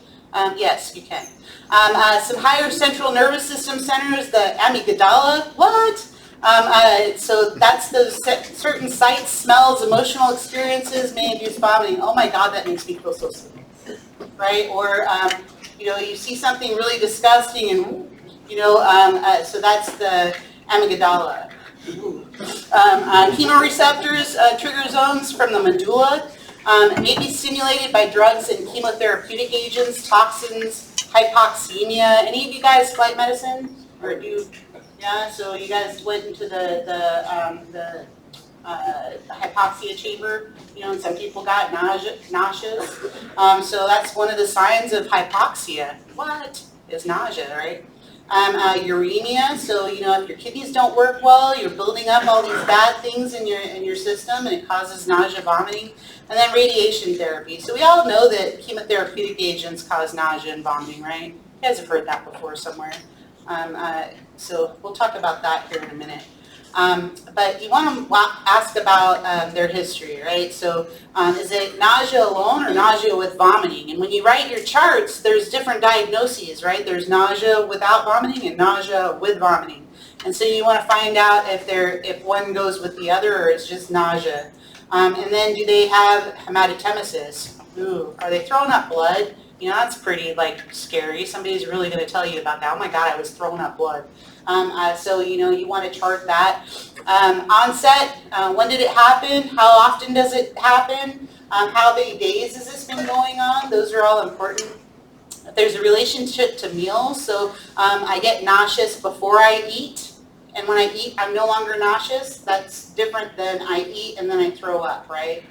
Yes, you can. Some higher central nervous system centers, the amygdala. What? So that's those certain sights, smells, emotional experiences may induce vomiting. Oh my God, that makes me feel so sick, right? Or you know, you see something really disgusting, and you know, so that's the amygdala. Chemoreceptors, trigger zones from the medulla, may be stimulated by drugs and chemotherapeutic agents, toxins, hypoxemia. Any of you guys flight medicine? Or do you, yeah, so you guys went into the hypoxia chamber, you know, and some people got nauseous. So that's one of the signs of hypoxia. What is nausea, right? Uremia, so you know, if your kidneys don't work well, you're building up all these bad things in your system, and it causes nausea, vomiting. And then radiation therapy. So we all know that chemotherapeutic agents cause nausea and vomiting, right? You guys have heard that before somewhere. So we'll talk about that here in a minute. But you want to ask about their history, right? So is it nausea alone or nausea with vomiting? And when you write your charts, there's different diagnoses, right? There's nausea without vomiting and nausea with vomiting. And so you want to find out if one goes with the other or it's just nausea. And then do they have hematemesis? Ooh, are they throwing up blood? You know, that's pretty like scary. Somebody's really going to tell you about that. Oh my God, I was throwing up blood. So, you know, you want to chart that. Onset, when did it happen? How often does it happen? How many days has this been going on? Those are all important. There's a relationship to meals. So I get nauseous before I eat. And when I eat, I'm no longer nauseous. That's different than I eat and then I throw up, right?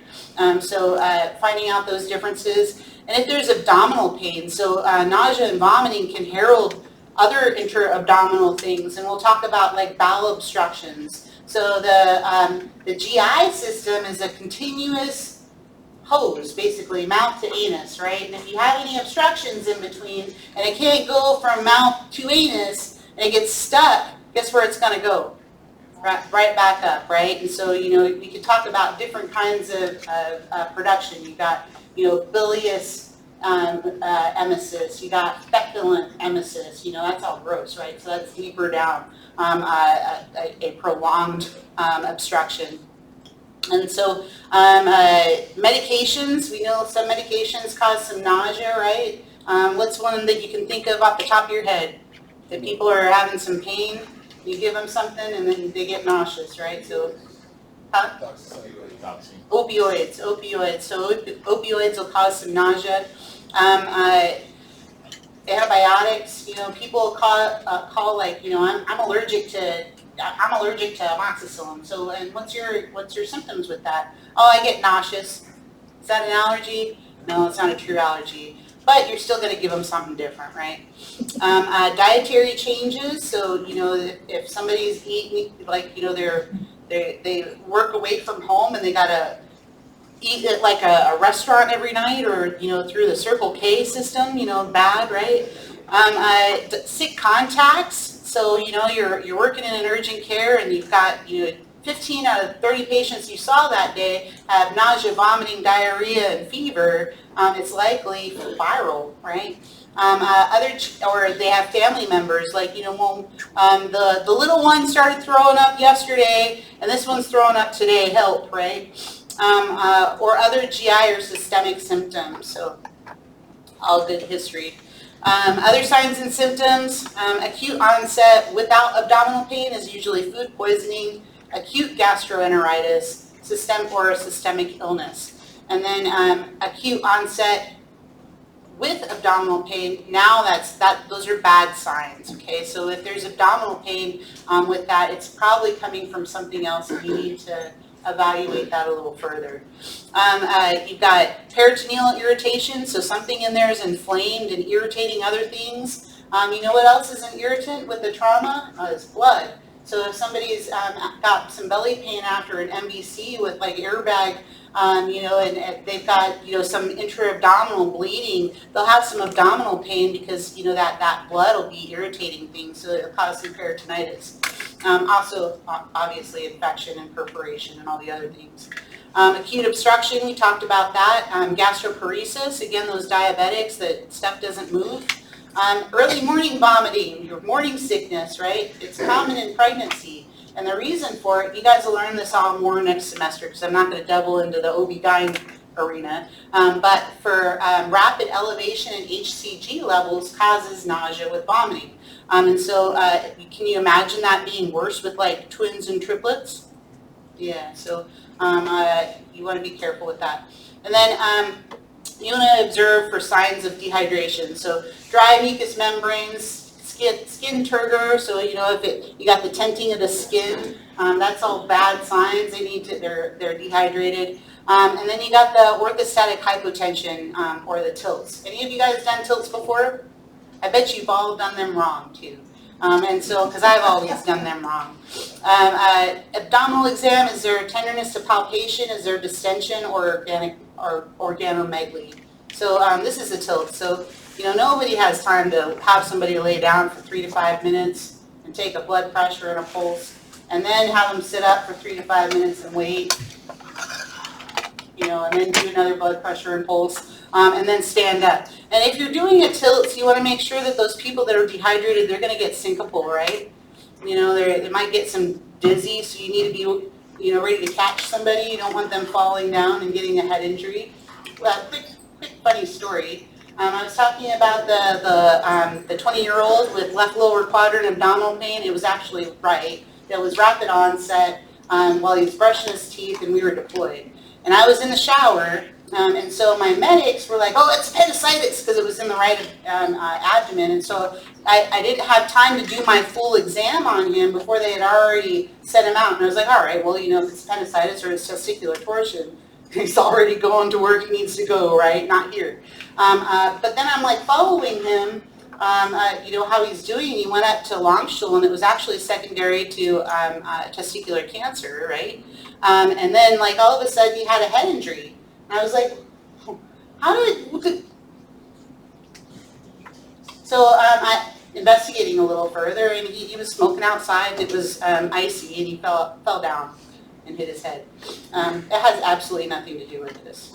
So finding out those differences. And if there's abdominal pain, so nausea and vomiting can herald other intra-abdominal things, and we'll talk about like bowel obstructions. So the GI system is a continuous hose, basically, mouth to anus, right? And if you have any obstructions in between, and it can't go from mouth to anus, and it gets stuck, guess where it's going to go? Right back up, right? And so, we could talk about different kinds of production. You've got, bilious emesis, you got feculent emesis, that's all gross, right? So that's deeper down, a prolonged obstruction. And so medications, we know some medications cause some nausea, right? What's one that you can think of off the top of your head? That people are having some pain, you give them something and then they get nauseous, right? So, opioids. So opioids will cause some nausea. Antibiotics, people call like, I'm allergic to amoxicillin. So, and what's your symptoms with that? Oh, I get nauseous. Is that an allergy? No, it's not a true allergy. But you're still going to give them something different, right? Dietary changes. So, if somebody's eating, like, they work away from home and they got to eat at like a restaurant every night, or, through the Circle K system, bad, right? Sick contacts. So, you're working in an urgent care and you've got, 15 out of 30 patients you saw that day have nausea, vomiting, diarrhea, and fever. It's likely viral, right? Or they have family members, like, the little one started throwing up yesterday and this one's throwing up today, help, right? Or other GI or systemic symptoms, so all good history. Other signs and symptoms, acute onset without abdominal pain is usually food poisoning, acute gastroenteritis, systemic illness. And then acute onset with abdominal pain, now those are bad signs, okay? So if there's abdominal pain with that, it's probably coming from something else and you need to evaluate that a little further. You've got peritoneal irritation, so something in there is inflamed and irritating other things. You know what else is an irritant with the trauma? Is blood. So if somebody's got some belly pain after an MBC with like airbag, and they've got, some intra-abdominal bleeding, they'll have some abdominal pain because, that blood will be irritating things, so it'll cause some peritonitis. Also, obviously, infection and perforation and all the other things. Acute obstruction, we talked about that. Gastroparesis, again, those diabetics that stuff doesn't move. Early morning vomiting, your morning sickness, right? It's common in pregnancy. And the reason for it, you guys will learn this all more next semester because I'm not going to double into the OB-GYN arena. But for rapid elevation in HCG levels causes nausea with vomiting. And so can you imagine that being worse with like twins and triplets? Yeah, so you want to be careful with that. And then you want to observe for signs of dehydration. So dry mucous membranes, skin turgor, so if you got the tenting of the skin, that's all bad signs. They're dehydrated. And then you got the orthostatic hypotension or the tilts. Any of you guys done tilts before? I bet you've all done them wrong too. And so, because I've always done them wrong. Abdominal exam, is there tenderness to palpation? Is there distension or organomegaly? So this is a tilt. So, nobody has time to have somebody lay down for 3 to 5 minutes and take a blood pressure and a pulse, and then have them sit up for 3 to 5 minutes and wait, and then do another blood pressure and pulse, and then stand up. And if you're doing a tilt, you want to make sure that those people that are dehydrated, they're going to get syncopal, right? They might get some dizzy, so you need to be, ready to catch somebody. You don't want them falling down and getting a head injury. Well, quick funny story. I was talking about the 20-year-old with left lower quadrant abdominal pain. It was actually right. It was rapid onset while he was brushing his teeth and we were deployed. And I was in the shower, and so my medics were like, oh, it's appendicitis, because it was in the right abdomen. And so I didn't have time to do my full exam on him before they had already set him out. And I was like, all right, well, if it's appendicitis or it's testicular torsion. He's already going to work, he needs to go, right? Not here. But then I'm like following him, you know, how he's doing. He went up to Longstool, and it was actually secondary to testicular cancer, right? And then like all of a sudden he had a head injury. And I was like, so I investigating a little further, and he was smoking outside. It was icy, and he fell down and hit his head. It has absolutely nothing to do with this.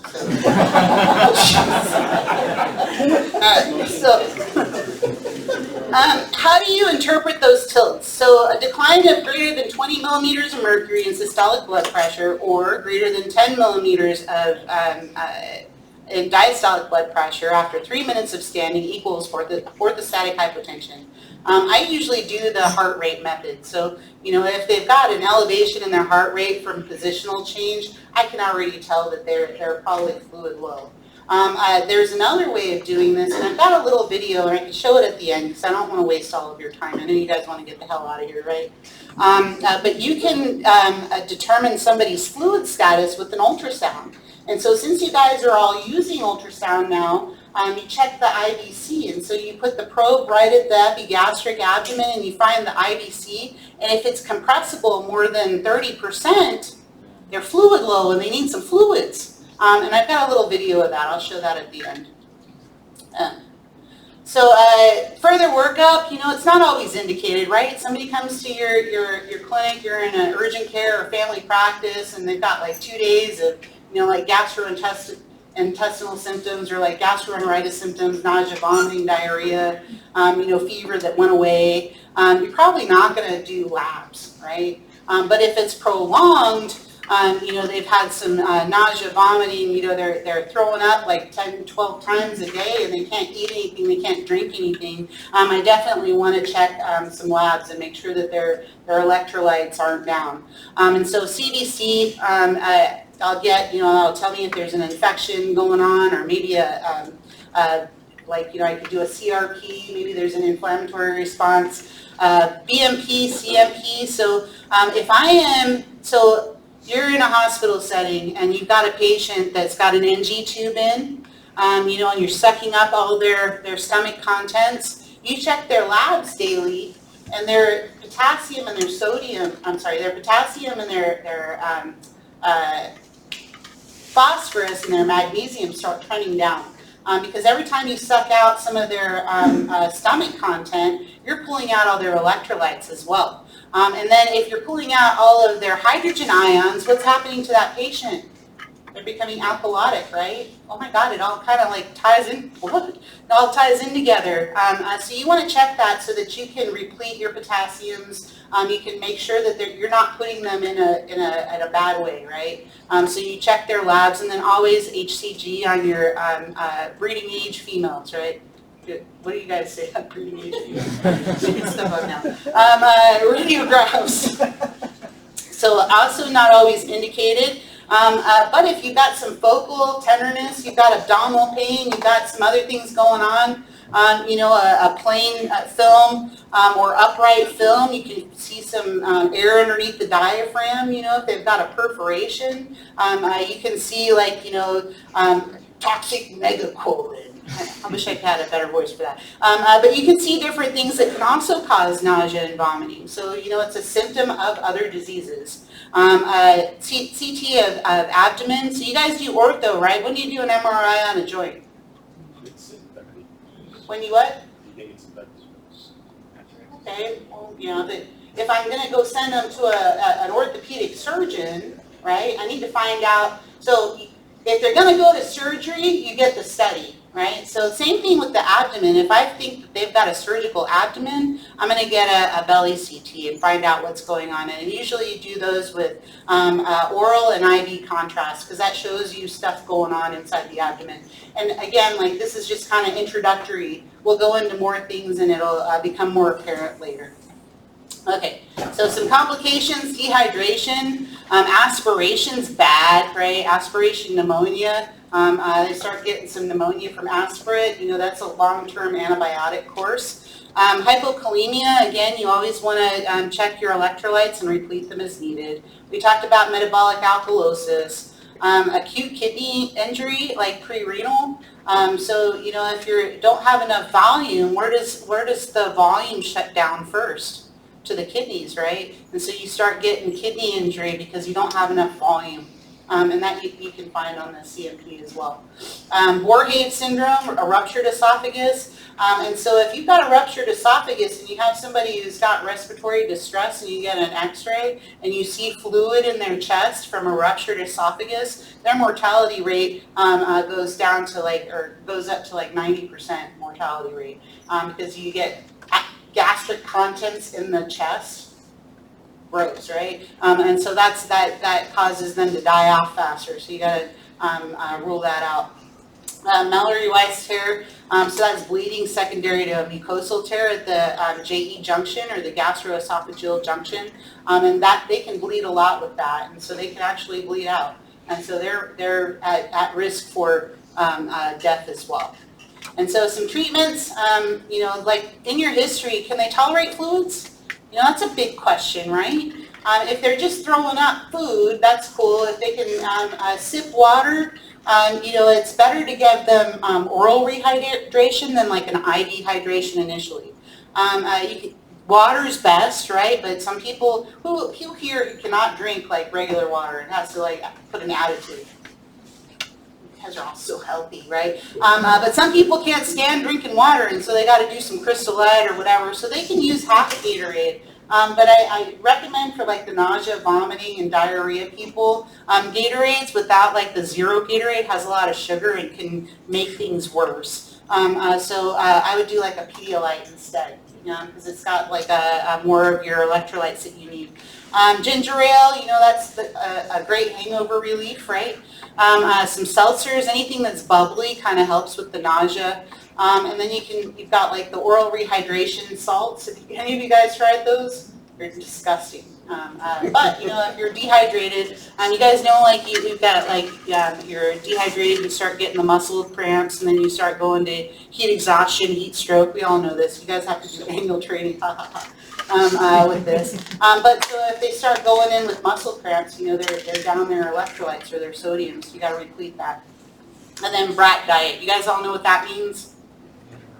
How do you interpret those tilts? So a decline of greater than 20 millimeters of mercury in systolic blood pressure, or greater than 10 millimeters of in diastolic blood pressure after 3 minutes of standing equals orthostatic hypotension. I usually do the heart rate method. So, you know, if they've got an elevation in their heart rate from positional change, I can already tell that they're probably fluid low. There's another way of doing this, and I've got a little video, and I can show it at the end because I don't want to waste all of your time. I know you guys want to get the hell out of here, right? But you can determine somebody's fluid status with an ultrasound. And so since you guys are all using ultrasound now, you check the IVC, and so you put the probe right at the epigastric abdomen and you find the IVC, and if it's compressible more than 30%, they're fluid low and they need some fluids. And I've got a little video of that. I'll show that at the end. Further workup, you know, it's not always indicated, right? Somebody comes to your clinic, you're in an urgent care or family practice, and they've got like 2 days of, you know, like gastrointestinal symptoms, or like gastroenteritis symptoms, nausea, vomiting, diarrhea, you know, fever that went away. You're probably not going to do labs, right? But if it's prolonged, you know, they've had some nausea, vomiting, you know, they're throwing up like 10, 12 times a day, and they can't eat anything, they can't drink anything. I definitely want to check some labs and make sure that their electrolytes aren't down. And so CBC, I'll get, you know, I'll tell me if there's an infection going on, or maybe like, you know, I could do a CRP, maybe there's an inflammatory response. BMP, CMP, so so you're in a hospital setting and you've got a patient that's got an NG tube in, you know, and you're sucking up all their stomach contents. You check their labs daily, and their potassium and their sodium, their potassium and their phosphorus and their magnesium start trending down. Because every time you suck out some of their stomach content, you're pulling out all their electrolytes as well. And then if you're pulling out all of their hydrogen ions, what's happening to that patient? They're becoming alkalotic, right? Oh my God, it all kind of like ties in. What? It all ties in together. So you want to check that so that you can replete your potassiums. You can make sure that you're not putting them in a bad way, right? So you check their labs, and then always HCG on your breeding age females, right? What do you guys say on breeding age females? Making stuff up now. Radiographs. So also not always indicated. But if you've got some focal tenderness, you've got abdominal pain, you've got some other things going on, you know, a plain film or upright film, you can see some air underneath the diaphragm, you know, if they've got a perforation. You can see, like, you know, toxic megacolon. I wish I had a better voice for that. But you can see different things that can also cause nausea and vomiting. So, you know, it's a symptom of other diseases. CT of abdomen. So you guys do ortho, right? When do you do an MRI on a joint? When you what? Okay, well, you know, if I'm going to go send them to an orthopedic surgeon, right, I need to find out. So if they're going to go to surgery, you get the study, right? So same thing with the abdomen. If I think that they've got a surgical abdomen, I'm going to get a belly CT and find out what's going on. And usually you do those with oral and IV contrast, because that shows you stuff going on inside the abdomen. And again, like, this is just kind of introductory. We'll go into more things and it'll become more apparent later. Okay, so some complications: dehydration, aspiration's bad, right? Aspiration pneumonia. They start getting some pneumonia from aspirate. You know, that's a long-term antibiotic course. Hypokalemia, again, you always want to check your electrolytes and replete them as needed. We talked about metabolic alkalosis. acute kidney injury like pre-renal. So you know, if you don't have enough volume, where does the volume shut down first? To the kidneys, right? And so you start getting kidney injury because you don't have enough volume. And that you can find on the CMP as well. Borhave syndrome, a ruptured esophagus. And so if you've got a ruptured esophagus and you have somebody who's got respiratory distress and you get an x-ray and you see fluid in their chest from a ruptured esophagus, their mortality rate goes down to goes up to like 90% mortality rate because you get gastric contents in the chest. Gross, right? And so that causes them to die off faster. So you got to rule that out. Mallory-Weiss tear, so that's bleeding secondary to a mucosal tear at the JE junction or the gastroesophageal junction, and that they can bleed a lot with that, and so they can actually bleed out, and so they're at risk for death as well. And so some treatments, you know, like in your history, can they tolerate fluids? You know, that's a big question, right? If they're just throwing up food, that's cool. If they can sip water, you know, it's better to give them oral rehydration than like an IV hydration initially. Water's best, right? But some people who here cannot drink like regular water and has to like put an additive. Because they're all so healthy, right? But some people can't stand drinking water, and so they got to do some Crystal Light or whatever. So they can use half a Gatorade. But I recommend for like the nausea, vomiting, and diarrhea people, Gatorades without like the zero Gatorade has a lot of sugar and can make things worse. So I would do like a Pedialyte instead, you know, because it's got like a more of your electrolytes that you need. Ginger ale, you know, that's a great hangover relief, right? Some seltzers, anything that's bubbly kind of helps with the nausea. And then you've got like the oral rehydration salts. Any of you guys tried those? They're disgusting. But you know, if you're dehydrated, you guys know like you've got like you're dehydrated, you start getting the muscle cramps, and then you start going to heat exhaustion, heat stroke. We all know this. You guys have to do annual training. With this. But so if they start going in with muscle cramps, you know, they're down their electrolytes or their sodium, so you got to replete that. And then brat diet. You guys all know what that means?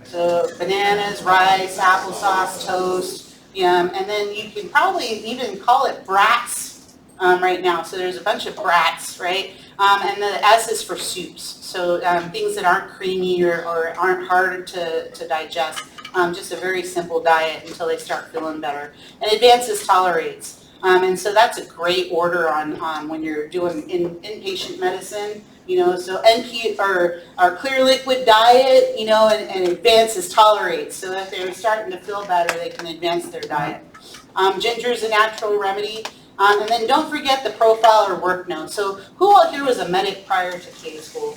So bananas, rice, applesauce, toast, and then you can probably even call it brats right now. So there's a bunch of brats, right? And the S is for soups. So things that aren't creamy or aren't hard to digest. Just a very simple diet until they start feeling better. And advances tolerates. And so that's a great order on when you're doing inpatient medicine. You know, so NP or clear liquid diet, you know, and advances tolerates. So if they're starting to feel better, they can advance their diet. Ginger is a natural remedy. And then don't forget the profile or work note. So who out here was a medic prior to K school?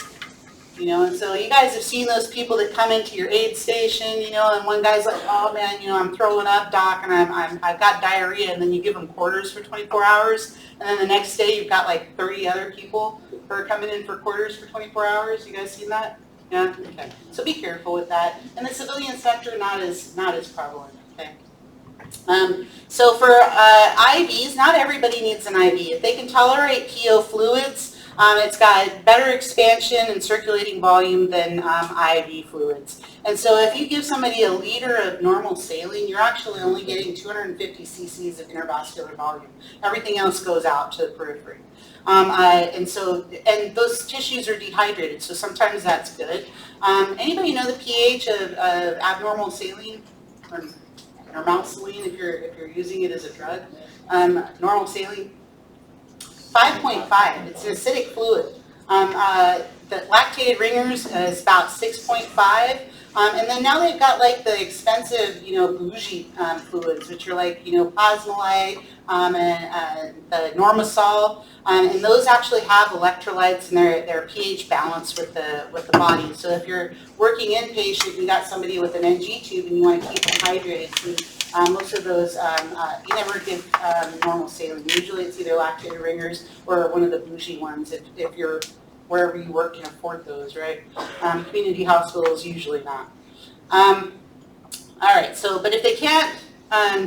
You know, and so you guys have seen those people that come into your aid station, you know, and one guy's like, oh man, you know, I'm throwing up, doc, and I've got diarrhea, and then you give them quarters for 24 hours, and then the next day you've got like 30 other people who are coming in for quarters for 24 hours. You guys seen that? Yeah? Okay. So be careful with that. In the civilian sector, not as prevalent, okay? So for IVs, not everybody needs an IV. If they can tolerate PO fluids, it's got better expansion and circulating volume than IV fluids. And so if you give somebody a liter of normal saline, you're actually only getting 250 cc's of intravascular volume. Everything else goes out to the periphery. And those tissues are dehydrated, so sometimes that's good. Anybody know the pH of abnormal saline or normal saline if you're using it as a drug? Normal saline. 5.5. It's an acidic fluid. The lactated ringers is about 6.5. And then now they've got like the expensive, you know, bougie fluids, which are like, you know, Plasmolite and the Normasol. And those actually have electrolytes and they're pH balanced with the body. So if you're working inpatient, you got somebody with an NG tube and you want to keep them hydrated. So, most of those, you never give normal saline. Usually it's either lactated ringers or one of the bougie ones if you're wherever you work can afford those, right? Community hospitals, usually not. All right, so, but if they can't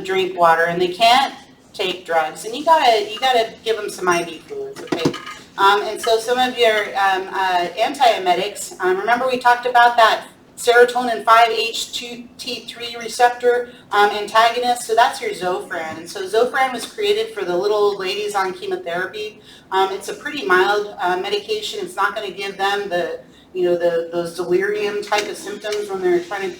drink water and they can't take drugs, and you gotta give them some IV fluids, okay? And so some of your antiemetics, remember we talked about that serotonin 5-HT3 receptor antagonist, so that's your Zofran. And so Zofran was created for the little ladies on chemotherapy. It's a pretty mild medication. It's not going to give them those delirium type of symptoms when they're trying to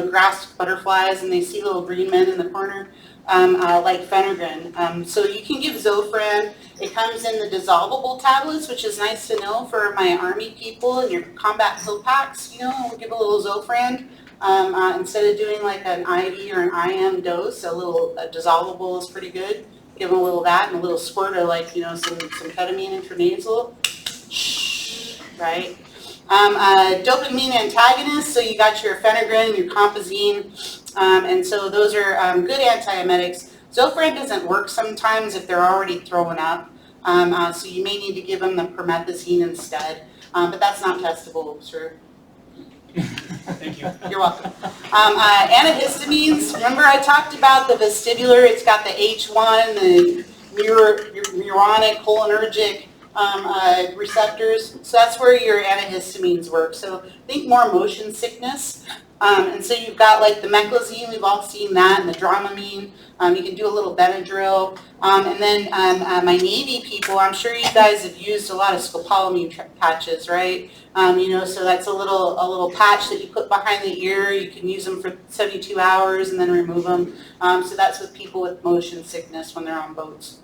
grasp butterflies and they see little green men in the corner, like Phenergan. So you can give Zofran. It comes in the dissolvable tablets, which is nice to know for my Army people and your combat pill packs. We'll give a little Zofran instead of doing like an IV or an IM dose. A dissolvable is pretty good. Give them a little of that and a little squirt of some ketamine intranasal. Right. Dopamine antagonists. So you got your Phenergan, your Compazine, and so those are good antiemetics. Zofran doesn't work sometimes if they're already throwing up, so you may need to give them the promethazine instead, but that's not testable, sir. Thank you. You're welcome. Antihistamines, remember I talked about the vestibular, it's got the H1, the muronic, cholinergic receptors, so that's where your antihistamines work. So think more motion sickness. And so you've got like the meclizine, we've all seen that, and the Dramamine. You can do a little Benadryl. And then my Navy people, I'm sure you guys have used a lot of scopolamine patches, right? So that's a little patch that you put behind the ear. You can use them for 72 hours and then remove them. So that's with people with motion sickness when they're on boats.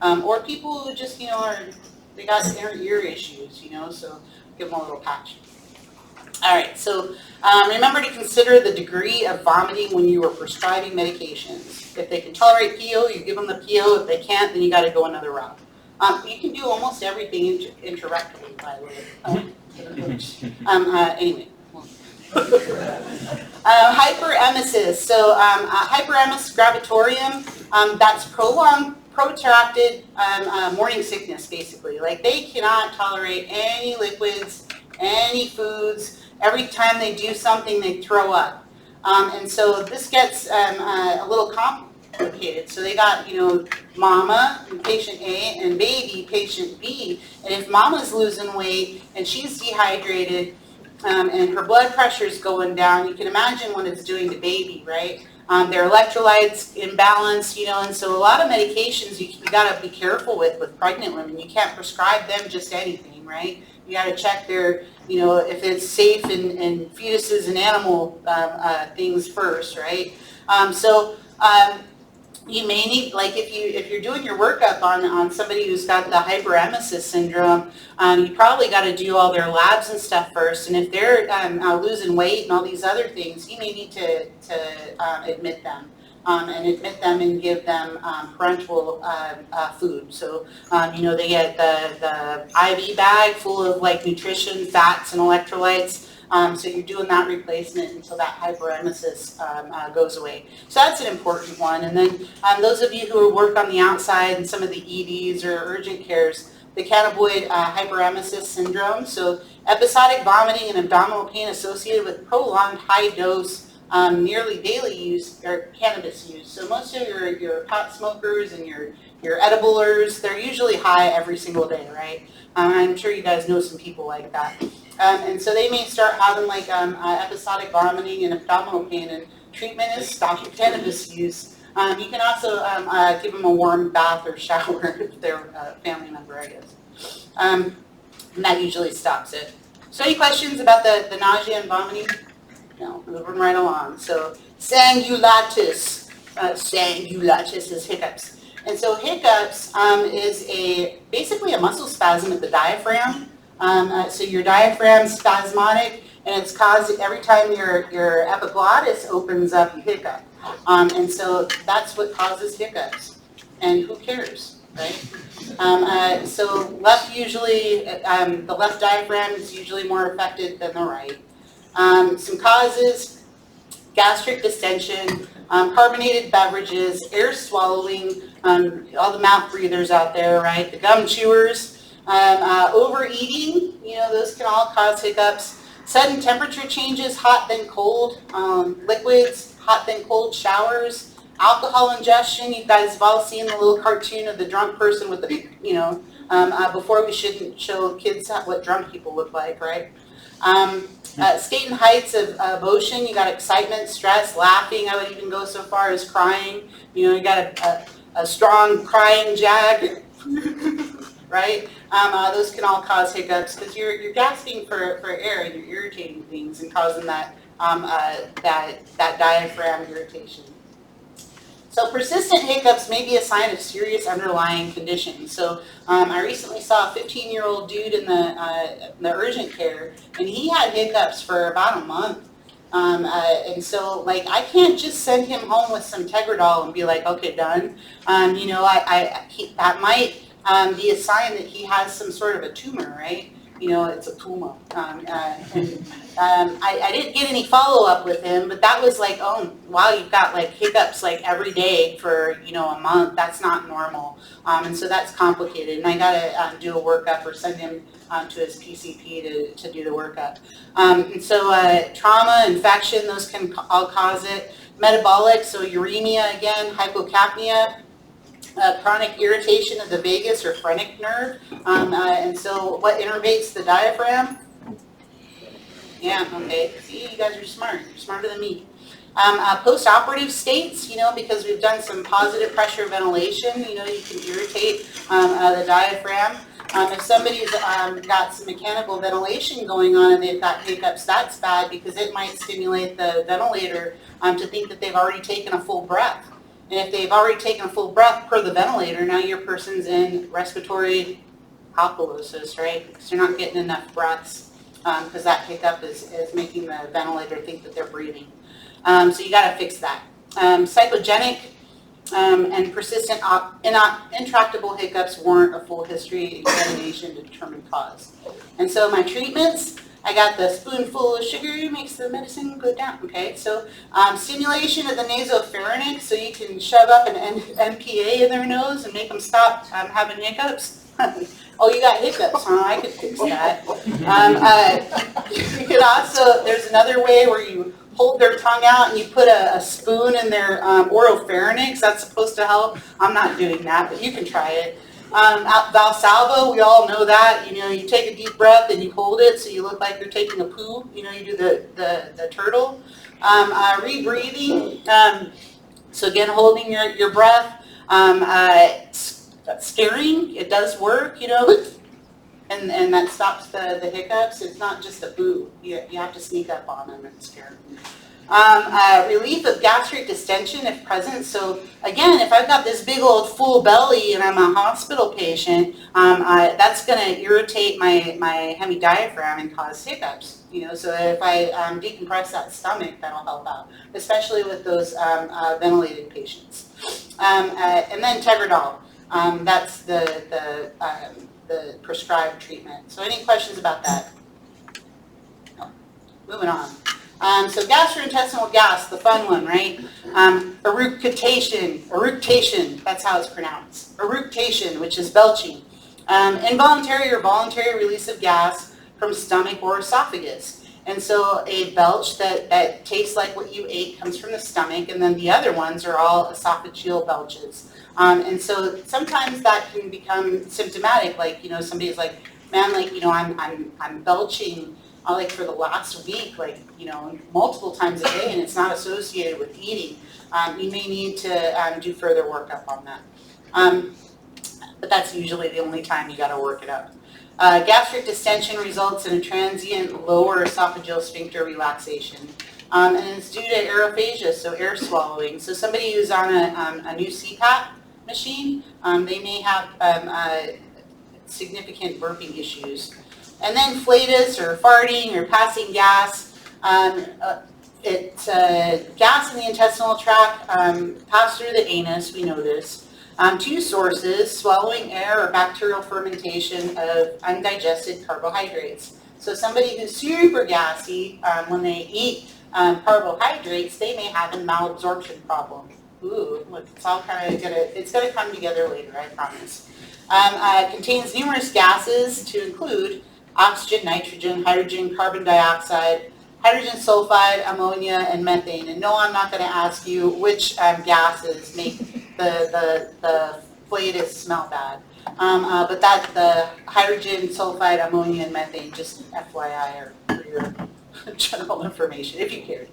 Or people who just, they got ear issues, so give them a little patch. All right, so remember to consider the degree of vomiting when you are prescribing medications. If they can tolerate PO, you give them the PO. If they can't, then you got to go another route. You can do almost everything intrarectally, by the way. Anyway. Hyperemesis. So hyperemesis gravitorium, that's prolonged protracted morning sickness, basically. Like they cannot tolerate any liquids, any foods. Every time they do something, they throw up. And so this gets a little complicated. So they got, mama, patient A, and baby, patient B. And if mama's losing weight and she's dehydrated and her blood pressure's going down, you can imagine what it's doing to baby, right? Their electrolytes imbalanced, and so a lot of medications you got to be careful with pregnant women. You can't prescribe them just anything, right? You got to check their, if it's safe in fetuses and animal things first, right? You may need, like if you're doing your workup on somebody who's got the hyperemesis syndrome, you probably got to do all their labs and stuff first. And if they're losing weight and all these other things, you may need to admit them. And give them parenteral food. So, they get the IV bag full of like nutrition, fats, and electrolytes. So you're doing that replacement until that hyperemesis goes away. So that's an important one. And then those of you who work on the outside and some of the EDs or urgent cares, the cannabinoid hyperemesis syndrome. So episodic vomiting and abdominal pain associated with prolonged high dose nearly daily use or cannabis use. So most of your pot smokers and your ediblers, they're usually high every single day, right? I'm sure you guys know some people like that. And so they may start having like episodic vomiting and abdominal pain, and treatment is stop your cannabis use. You can also give them a warm bath or shower if they're a family member, I guess. And that usually stops it. So any questions about the nausea and vomiting? No, moving right along. So sanguinitis. Sanguinitis is hiccups. And so hiccups is basically a muscle spasm at the diaphragm. So your diaphragm's spasmodic, and it's caused every time your epiglottis opens up, you hiccup. And so that's what causes hiccups. And who cares, right? So left usually, the left diaphragm is usually more affected than the right. Some causes: gastric distension, carbonated beverages, air swallowing, all the mouth breathers out there, right? The gum chewers, overeating, those can all cause hiccups. Sudden temperature changes, hot then cold, liquids, hot then cold showers, alcohol ingestion. You guys have all seen the little cartoon of the drunk person with the, Before we shouldn't show kids what drunk people look like, right? State and heights of emotion, you got excitement, stress, laughing. I would even go so far as crying. You know, you got a strong crying jag, right? Those can all cause hiccups because you're gasping for air and you're irritating things and causing that diaphragm irritation. So persistent hiccups may be a sign of serious underlying condition. So I recently saw a 15-year-old dude in the urgent care, and he had hiccups for about a month. And so, like, I can't just send him home with some Tegradol and be like, okay, done. You know, that might be a sign that he has some sort of a tumor, right? You know, it's a tumor. I didn't get any follow-up with him, but that was like, oh, wow, you've got like hiccups like every day for, you know, a month. That's not normal. And so that's complicated. And I got to do a workup or send him to his PCP to do the workup. And so trauma, infection, those can all cause it. Metabolic, so uremia again, hypocapnia. Chronic irritation of the vagus or phrenic nerve. And so what innervates the diaphragm? Yeah, okay. See, you guys are smart. You're smarter than me. Post-operative states, you know, because we've done some positive pressure ventilation, you know, you can irritate the diaphragm. If somebody's got some mechanical ventilation going on and they've got hiccups, that's bad because it might stimulate the ventilator to think that they've already taken a full breath. And if they've already taken a full breath per the ventilator, now your person's in respiratory alkalosis, right? Because you're not getting enough breaths because that hiccup is making the ventilator think that they're breathing. So you got to fix that. Psychogenic and persistent intractable hiccups warrant a full history examination to determine cause. And so my treatments, I got the spoonful of sugar makes the medicine go down, okay? So stimulation of the nasopharynx, so you can shove up an MPA in their nose and make them stop having hiccups. Oh, you got hiccups, huh? I could fix that. You could also, there's another way where you hold their tongue out and you put a spoon in their oropharynx. That's supposed to help. I'm not doing that, but you can try it. Valsalva, we all know that. You know, you take a deep breath and you hold it so you look like you're taking a poo. You know, you do the turtle. Rebreathing, so again, holding your breath. Scaring, it does work, you know, and that stops the hiccups. It's not just a boo. You have to sneak up on them and scare them. Relief of gastric distension if present. So again, if I've got this big old full belly and I'm a hospital patient, that's going to irritate my hemidiaphragm and cause hiccups. You know, so if I decompress that stomach, that'll help out, especially with those ventilated patients. And then Tegradol. That's the prescribed treatment. So any questions about that? No. Moving on. So gastrointestinal gas, the fun one, right? Eructation, that's how it's pronounced. Eructation, which is belching. Involuntary or voluntary release of gas from stomach or esophagus. And so a belch that tastes like what you ate comes from the stomach, and then the other ones are all esophageal belches. And so sometimes that can become symptomatic, like, you know, somebody's like, man, like, you know, I'm belching like for the last week, like, you know, multiple times a day, and it's not associated with eating. You may need to do further workup on that. But that's usually the only time you got to work it up. Gastric distension results in a transient lower esophageal sphincter relaxation. And it's due to aerophagia, so air swallowing. So somebody who's on a new CPAP machine, they may have significant burping issues. And then flatus or farting or passing gas. It's gas in the intestinal tract pass through the anus, we know this. Two sources, swallowing air or bacterial fermentation of undigested carbohydrates. So somebody who's super gassy, when they eat carbohydrates, they may have a malabsorption problem. Ooh, look, it's all kind of gonna come together later, I promise. Contains numerous gases to include oxygen, nitrogen, hydrogen, carbon dioxide, hydrogen sulfide, ammonia, and methane. And no, I'm not going to ask you which gases make the flatus smell bad. But that, the hydrogen, sulfide, ammonia, and methane, just FYI, or for your general information, if you cared.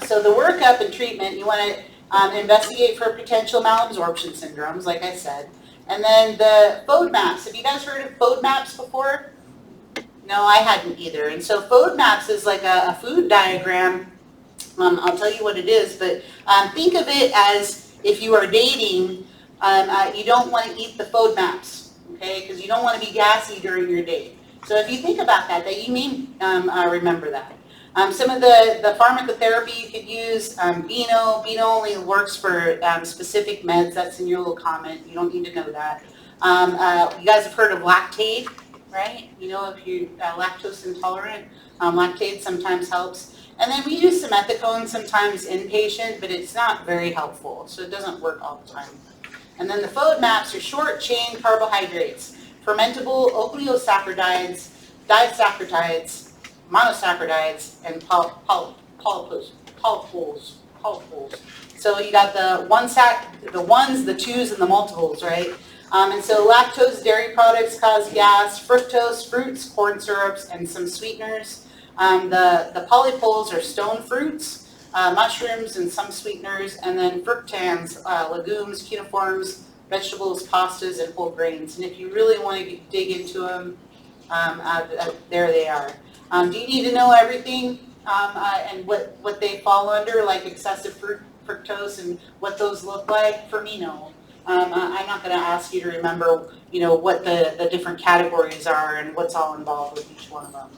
So the workup and treatment, you want to investigate for potential malabsorption syndromes, like I said. And then the FODMAPs. Have you guys heard of FODMAPs before? No, I hadn't either. And so FODMAPs is like a food diagram. I'll tell you what it is, but think of it as if you are dating, you don't want to eat the FODMAPs, okay? Because you don't want to be gassy during your date. So if you think about that you may remember that. Some of the pharmacotherapy you could use, Beano. Beano only works for specific meds. That's in your little comment. You don't need to know that. You guys have heard of Lactaid, right? You know, if you're lactose intolerant, Lactaid sometimes helps. And then we use simethicone sometimes inpatient, but it's not very helpful, so it doesn't work all the time. And then the FODMAPs are short-chain carbohydrates, fermentable oligosaccharides, disaccharides, monosaccharides, and polypoles. So you got the ones, the twos, and the multiples, right? And so lactose dairy products cause gas, fructose, fruits, corn syrups, and some sweeteners. The polypoles are stone fruits, mushrooms, and some sweeteners, and then fructans, legumes, cuneiforms, vegetables, pastas, and whole grains. And if you really want to dig into them, there they are. Do you need to know everything and what they fall under, like excessive fructose and what those look like? For me, no. I'm not going to ask you to remember, what the different categories are and what's all involved with each one of them.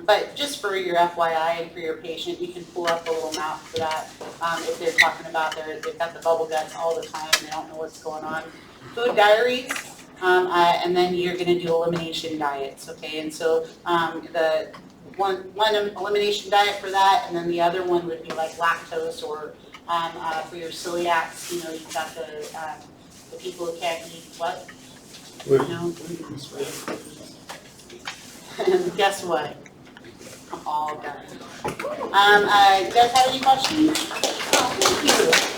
But just for your FYI and for your patient, you can pull up a little map for that. If they're talking about they've got the bubble guts all the time, they don't know what's going on. Food diaries, and then you're going to do elimination diets, okay? And so the one elimination diet for that, and then the other one would be like lactose, or for your celiacs, you've got the people who can't eat what? And guess what? I'm all done. You guys have any questions? Oh, thank you.